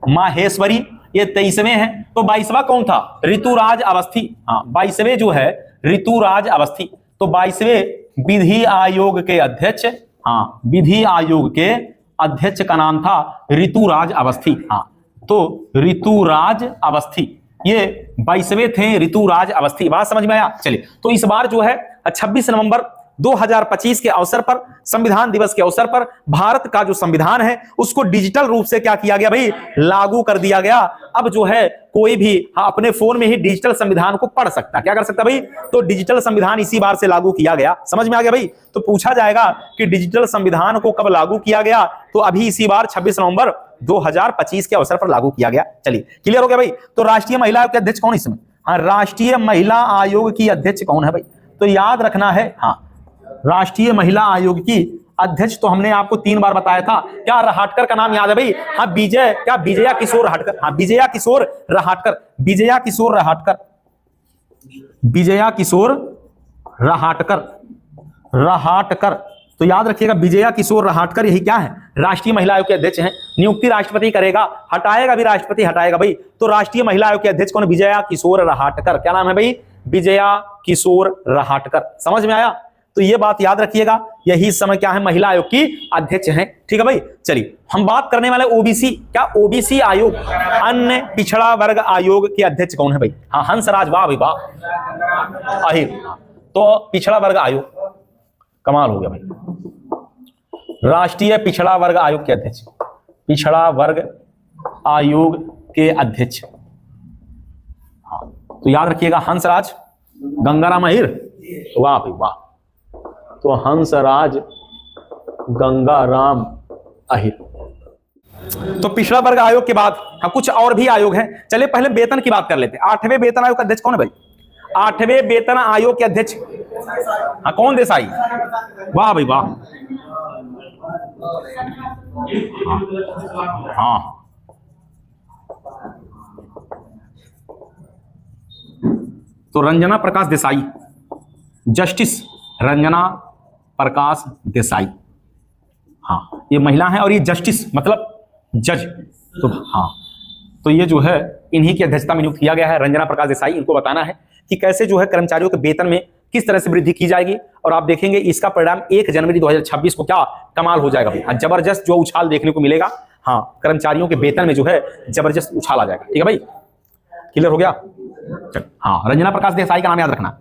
माहेश्वरी, ये 23वें हैं। तो 22वां कौन था? ऋतुराज अवस्थी। हाँ, 22वें जो है ऋतुराज अवस्थी। तो 22वें विधि आयोग के अध्यक्ष, हाँ, विधि आयोग के अध्यक्ष का नाम था ऋतुराज अवस्थी। हाँ, तो ऋतुराज अवस्थी, ये 22वें थे ऋतुराज अवस्थी। बात समझ में आया? चलिए, तो इस बार जो है 26 नवंबर 2025 के अवसर पर, संविधान दिवस के अवसर पर, भारत का जो संविधान है उसको डिजिटल रूप से क्या किया गया भाई? लागू कर दिया गया। अब जो है कोई भी अपने फोन में ही डिजिटल संविधान को पढ़ सकता है। क्या कर सकता भाई? तो डिजिटल संविधान इसी बार से लागू किया गया। समझ में आ गया भाई? तो पूछा जाएगा कि डिजिटल संविधान को कब लागू किया गया? तो अभी इसी बार 26 नवंबर 2025 के अवसर पर लागू किया गया। चलिए, क्लियर हो गया भाई? तो राष्ट्रीय महिला आयोग के अध्यक्ष कौन इसमें? हाँ, राष्ट्रीय महिला आयोग की अध्यक्ष कौन है भाई? तो याद रखना है, हाँ, राष्ट्रीय महिला आयोग की अध्यक्ष तो हमने आपको 3 बार बताया था। क्या रहाटकर का नाम याद है भाई? हाँ, विजया किशोर रहाटकर। हाँ, विजया किशोर रहाटकर, विजया किशोर रहाटकर, विजया किशोर रहाटकर, रहाटकर। तो याद रखिएगा, विजया किशोर रहाटकर यही क्या है? राष्ट्रीय महिला आयोग के अध्यक्ष हैं। नियुक्ति राष्ट्रपति करेगा, हटाएगा भी राष्ट्रपति हटाएगा भाई। तो राष्ट्रीय महिला आयोग के अध्यक्ष कौन? विजया किशोर रहाटकर। क्या नाम है भाई? विजया किशोर रहाटकर। समझ में आया? तो ये बात याद रखिएगा, यही इस समय क्या है? महिला आयोग की अध्यक्ष हैं। ठीक है भाई। चलिए हम बात करने वाले ओबीसी। क्या ओबीसी आयोग, अन्य पिछड़ा वर्ग आयोग के अध्यक्ष कौन है भाई? हाँ, हंसराज। वाह भाई वाह, आहिर। तो पिछड़ा वर्ग आयोग, कमाल हो गया भाई। राष्ट्रीय पिछड़ा वर्ग आयोग के अध्यक्ष, पिछड़ा वर्ग आयोग के अध्यक्ष, हाँ, तो याद रखिएगा हंसराज गंगाराम अहिर। वाह भाई वाह। तो हंसराज गंगाराम अहिर। तो पिछड़ा वर्ग आयोग के बाद हाँ कुछ और भी आयोग हैं। चलिए पहले वेतन की बात कर लेते हैं। 8वें वेतन आयोग का अध्यक्ष कौन है भाई? 8वें वेतन आयोग के अध्यक्ष, हाँ, कौन? देसाई। वाह भाई वाह। हाँ, तो रंजना प्रकाश देसाई, जस्टिस रंजना प्रकाश देसाई। हाँ, ये महिला है और ये जस्टिस मतलब जज। तो हाँ, तो ये जो है इन्हीं की अध्यक्षता में नियुक्त किया गया है, रंजना प्रकाश देसाई। इनको बताना है कि कैसे जो है कर्मचारियों के वेतन में किस तरह से वृद्धि की जाएगी, और आप देखेंगे इसका परिणाम 1 जनवरी 2026 को क्या कमाल हो जाएगा भाई। जबरदस्त जो उछाल देखने को मिलेगा। हाँ, कर्मचारियों के वेतन में जो है जबरदस्त उछाल आ जाएगा। ठीक है भाई, क्लियर हो गया? चल, हाँ, रंजना प्रकाश देसाई का नाम याद रखना।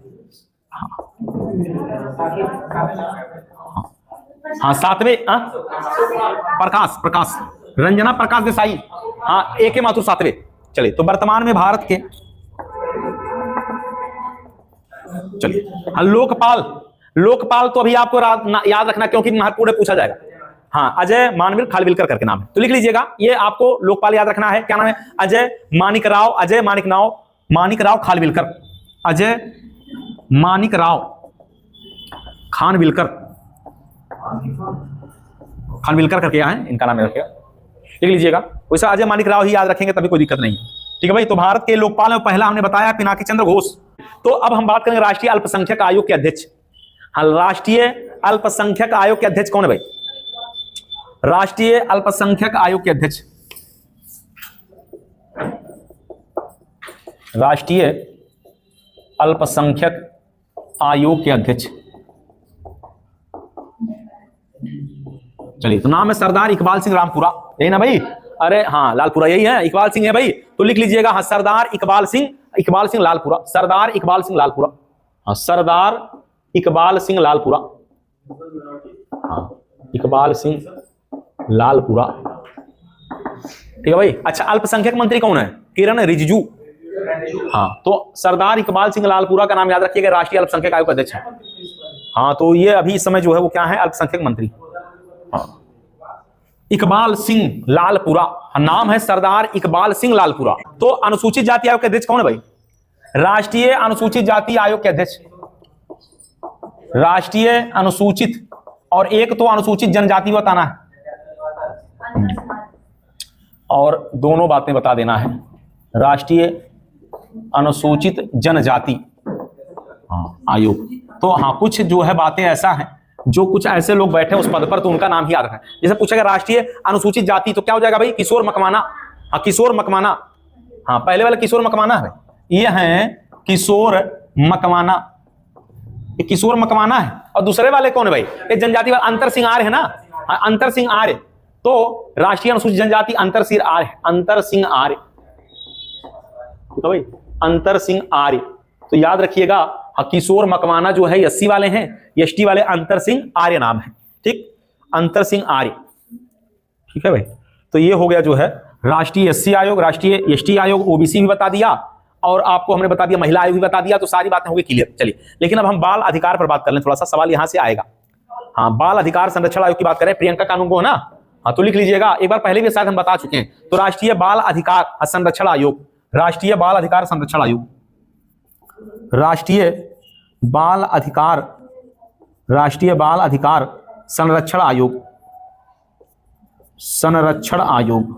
हाँ, 7वें प्रकाश रंजना प्रकाश देसाई। हाँ, एक मात्र 7वें। चलिए, तो वर्तमान में भारत के, चलिए हाँ, लोकपाल तो अभी आपको याद रखना क्योंकि महत्वपूर्ण पूछा जाएगा। हाँ, अजय मानवीर खालविलकर करके नाम है, तो लिख लीजिएगा। ये आपको लोकपाल याद रखना है। क्या नाम है? अजय मानिक राव खानविलकर, अजय मानिक राव खानविलकर करके यहाँ है, इनका नाम रखिएगा, लिख लीजिएगा। वैसा अजय मानिक राव ही याद रखेंगे तभी कोई दिक्कत नहीं है। ठीक है भाई। तो भारत के लोकपाल में पहला हमने बताया पिनाकी चंद्र घोष। तो अब हम बात करेंगे राष्ट्रीय अल्पसंख्यक आयोग के अध्यक्ष। हाँ, राष्ट्रीय अल्पसंख्यक आयोग के अध्यक्ष कौन है भाई? राष्ट्रीय अल्पसंख्यक आयोग के अध्यक्ष, राष्ट्रीय अल्पसंख्यक आयोग के अध्यक्ष, चलिए, तो नाम है सरदार इकबाल सिंह रामपुरा। यही ना भाई? अरे हाँ, लालपुरा यही है, इकबाल सिंह है भाई, तो लिख लीजिएगा। हाँ, सरदार इकबाल सिंह लालपुरा, सरदार इकबाल सिंह लालपुरा। हाँ, सरदार इकबाल सिंह लालपुरा। हाँ, इकबाल सिंह लालपुरा। ठीक है भाई। अच्छा, अल्पसंख्यक मंत्री कौन है? किरण रिजिजू। हाँ, तो सरदार इकबाल सिंह लालपुरा का नाम याद रखिएगा, राष्ट्रीय अल्पसंख्यक आयोग का अध्यक्ष है। हाँ, तो ये अभी इस समय जो है वो क्या है? अल्पसंख्यक मंत्री। हाँ, इकबाल सिंह लालपुरा, नाम है सरदार इकबाल सिंह लालपुरा। तो अनुसूचित जाति आयोग के अध्यक्ष कौन है भाई? राष्ट्रीय अनुसूचित जाति आयोग के अध्यक्ष, राष्ट्रीय अनुसूचित, और एक तो अनुसूचित जनजाति बताना है, और दोनों बातें बता देना है। राष्ट्रीय अनुसूचित जनजाति आयोग। तो हाँ, कुछ जो है बातें ऐसा है, जो कुछ ऐसे लोग बैठे उस पद पर, तो उनका नाम ही याद रखें। जैसे पूछेगा राष्ट्रीय अनुसूचित जाति, तो क्या हो जाएगा भाई? किशोर मकवाना। हाँ, किशोर मकवाना। हाँ, पहले वाला किशोर मकवाना है, ये है किशोर मकवाना, ये किशोर मकवाना है। और दूसरे वाले कौन है भाई? ये जनजाति वाला अंतर सिंह आर्य है ना। हाँ, अंतर सिंह आर्य। तो राष्ट्रीय अनुसूचित जनजाति अंतर सिंह आर्य, अंतर सिंह आर्य। ठीक है भाई, अंतर सिंह आर्य। तो याद रखिएगा, किशोर मकवाना जो है एससी वाले हैं, एसटी वाले अंतर सिंह आर्य नाम है। ठीक, अंतर सिंह आर्य। ठीक है भाई। तो ये हो गया जो है राष्ट्रीय एससी आयोग, राष्ट्रीय एसटी आयोग, ओबीसी भी बता दिया, और आपको हमने बता दिया महिला आयोग भी बता दिया। तो सारी बातें हो गई क्लियर। चलिए, लेकिन अब हम बाल अधिकार पर बात कर लें, थोड़ा सा सवाल यहां से आएगा। हाँ, बाल अधिकार संरक्षण आयोग की बात करें, प्रियंका कानून को है ना। हाँ, तो लिख लीजिएगा, एक बार पहले भी शायद हम बता चुके हैं। तो राष्ट्रीय बाल अधिकार संरक्षण आयोग, राष्ट्रीय बाल अधिकार संरक्षण आयोग, राष्ट्रीय बाल अधिकार संरक्षण आयोग, संरक्षण आयोग।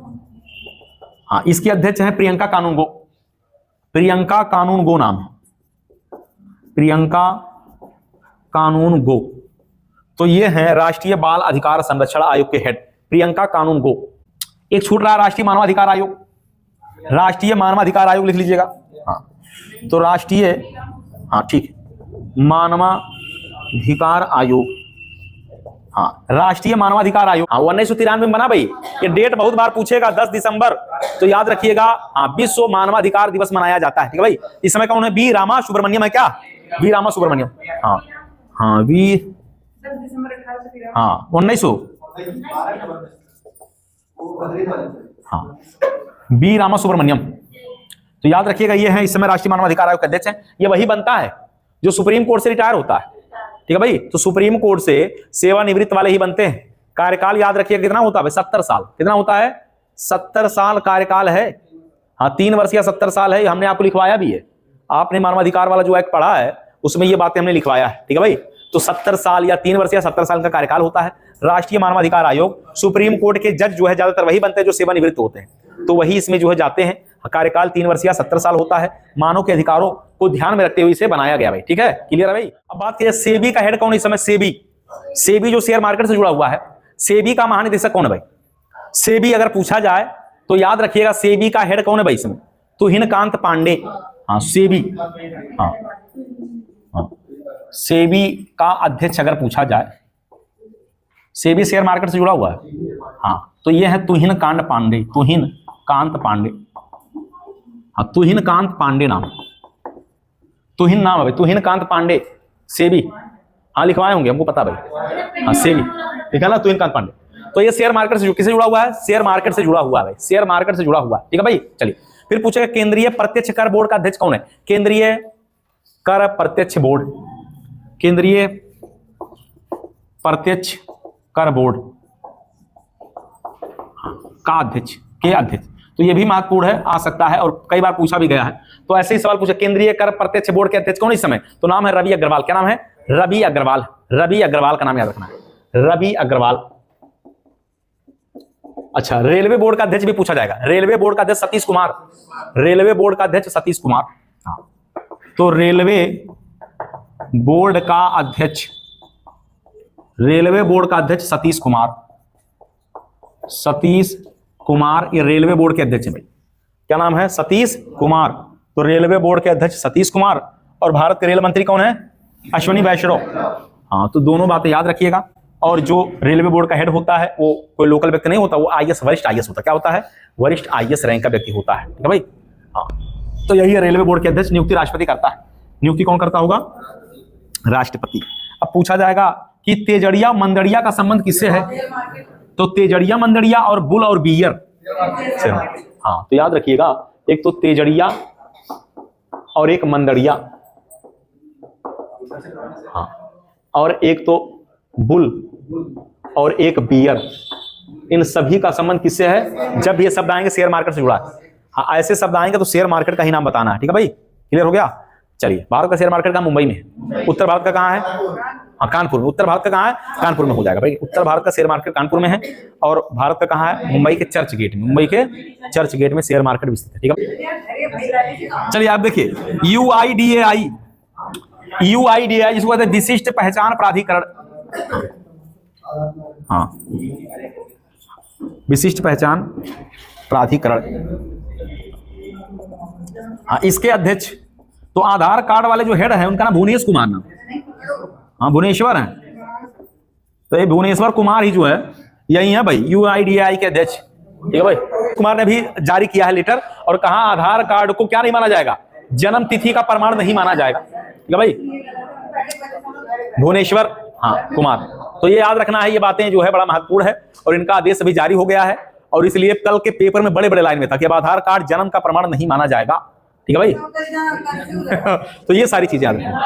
हाँ, इसकी अध्यक्ष है प्रियंका कानूनगो, प्रियंका कानूनगो नाम है, प्रियंका कानूनगो। तो ये है राष्ट्रीय बाल अधिकार संरक्षण आयोग के हेड प्रियंका कानूनगो। एक छूट रहा राष्ट्रीय मानवाधिकार आयोग, राष्ट्रीय मानवाधिकार आयोग लिख लीजिएगा। हाँ, तो राष्ट्रीय, हाँ ठीक है, मानवाधिकार आयोग। हाँ, राष्ट्रीय मानवाधिकार आयोग। हाँ, 1993 में बना भाई। ये डेट बहुत बार पूछेगा, 10 दिसंबर, तो याद रखिएगा। हाँ, विश्व मानवाधिकार दिवस मनाया जाता है, ठीक है भाई। इस समय कौन है? वी रामा सुब्रमण्यम है क्या? वी रामा सुब्रमण्यम। हाँ हाँ, वी, हाँ 1900, हाँ वी रामा सुब्रमण्यम। तो याद रखिएगा, ये है इस समय राष्ट्रीय मानवाधिकार आयोग के अध्यक्ष हैं। ये वही बनता है जो सुप्रीम कोर्ट से रिटायर होता है, ठीक है भाई। तो सुप्रीम कोर्ट से सेवानिवृत्त वाले ही बनते हैं। कार्यकाल याद रखिएगा कितना होता है? 70 साल। कितना होता है? 70 साल कार्यकाल है। हाँ, 3 वर्ष या 70 साल है, हमने आपको लिखवाया भी है। आपने मानवाधिकार वाला जो एक्ट पढ़ा है उसमें ये बातें हमने लिखवाया है, ठीक है भाई। तो 70 साल या 3 वर्ष या 70 साल का कार्यकाल होता है। राष्ट्रीय मानवाधिकार आयोग, सुप्रीम कोर्ट के जज जो है ज्यादातर वही बनते हैं जो सेवानिवृत्त होते हैं, तो वही इसमें जो है जाते हैं। कार्यकाल 3 वर्ष या 70 साल होता है। मानव के अधिकारों को ध्यान में रखते हुए इसे बनाया गया भाई, ठीक है। क्लियर है भाई। अब बात करिए सेबी का हेड कौन है इस समय? सेबी, सेबी जो शेयर मार्केट से जुड़ा हुआ है, सेबी का महानिदेशक कौन है भाई? सेबी अगर पूछा जाए तो याद रखिएगा सेबी का हेड कौन है भाई इसमें? तुहिनकांत पांडे। हाँ, सेबी, हाँ हाँ, सेबी का अध्यक्ष अगर पूछा जाए, सेबी शेयर मार्केट से जुड़ा हुआ है। हाँ, तो ये है तुहिनकांत पांडे, तुहिनकांत पांडे। हाँ, तुहिनकांत पांडे नाम, तुहिन नाम है भाई, तुहिनकांत पांडे, सेबी। हाँ, लिखवाए होंगे, हमको पता भाई। हाँ, सेबी लिखा ना, तुहिनकांत पांडे। तो ये शेयर मार्केट से किससे जुड़ा हुआ है? शेयर मार्केट से जुड़ा हुआ है भाई, शेयर मार्केट से जुड़ा हुआ है, ठीक है भाई। चलिए फिर पूछेगा केंद्रीय प्रत्यक्ष कर बोर्ड का अध्यक्ष कौन है? केंद्रीय कर प्रत्यक्ष बोर्ड, केंद्रीय प्रत्यक्ष कर बोर्ड का अध्यक्ष, के अध्यक्ष। तो ये भी महत्वपूर्ण है, आ सकता है और कई बार पूछा भी गया है। तो ऐसे ही सवाल पूछा, केंद्रीय कर प्रत्यक्ष बोर्ड के अध्यक्ष कौन इस समय? तो नाम है रवि अग्रवाल। क्या नाम है? रवि अग्रवाल। रवि अग्रवाल का नाम याद रखना है, रवि अग्रवाल। अच्छा, रेलवे बोर्ड का अध्यक्ष भी पूछा जाएगा। रेलवे बोर्ड का अध्यक्ष सतीश कुमार, रेलवे बोर्ड का अध्यक्ष सतीश कुमार। हाँ, तो रेलवे बोर्ड का अध्यक्ष, रेलवे बोर्ड का अध्यक्ष सतीश कुमार, सतीश कुमार, ये रेलवे बोर्ड के अध्यक्ष है भाई। क्या नाम है? सतीश कुमार। तो रेलवे बोर्ड के अध्यक्ष सतीश कुमार। और भारत के रेल मंत्री कौन है? अश्विनी वैष्णव। हाँ, तो दोनों बातें याद रखिएगा। और जो रेलवे बोर्ड का हेड होता है वो कोई लोकल व्यक्ति नहीं होता, वो आईएएस, वरिष्ठ आईएएस होता है। क्या होता है? वरिष्ठ आईएएस रैंक का व्यक्ति होता है, ठीक है भाई। हाँ, तो यही है रेलवे बोर्ड के अध्यक्ष। नियुक्ति राष्ट्रपति करता है। नियुक्ति कौन करता होगा? राष्ट्रपति। अब पूछा जाएगा कि तेजड़िया मंदड़िया का संबंध किससे है? तो तेजड़िया मंदड़िया और बुल और बियर से। हाँ, तो याद रखिएगा, एक तो तेजड़िया और एक मंदड़िया, हाँ, और एक तो बुल और एक बियर। इन सभी का संबंध किससे है? जब ये शब्द आएंगे शेयर मार्केट से जुड़ा है। हाँ, ऐसे शब्द आएंगे तो शेयर मार्केट का ही नाम बताना है, ठीक है भाई। क्लियर हो गया। चलिए, भारत का शेयर मार्केट का मुंबई में है। उत्तर भारत का कहाँ है? हाँ, कानपुर में। उत्तर भारत का कहाँ है? कानपुर में हो जाएगा भाई। उत्तर भारत का शेयर मार्केट कानपुर में है। और भारत का कहाँ है? मुंबई के चर्च गेट में। मुंबई के चर्च गेट में शेयर मार्केट स्थित है, ठीक है। चलिए आप देखिए, UIDAI, UIDAI जिसको कहते हैं विशिष्ट पहचान प्राधिकरण। हाँ, विशिष्ट पहचान प्राधिकरण। हाँ, इसके अध्यक्ष तो आधार कार्ड वाले जो हेड है उनका नाम भुवनेश कुमार नाम। हाँ, भुवनेश्वर है। तो ये भुवनेश्वर कुमार ही जो है यही है भाई UIDAI के अध्यक्ष, ठीक है भाई। कुमार ने भी जारी किया है लेटर और कहा आधार कार्ड को क्या नहीं माना जाएगा? जन्म तिथि का प्रमाण नहीं माना जाएगा, ठीक है भाई। भुवनेश्वर, हाँ, कुमार। तो ये याद रखना है, ये बातें जो है बड़ा महत्वपूर्ण है और इनका आदेश अभी जारी हो गया है। और इसलिए कल के पेपर में बड़े बड़े लाइन में था कि अब आधार कार्ड जन्म का प्रमाण नहीं माना जाएगा, ठीक है भाई। तो ये सारी चीजें याद रखना।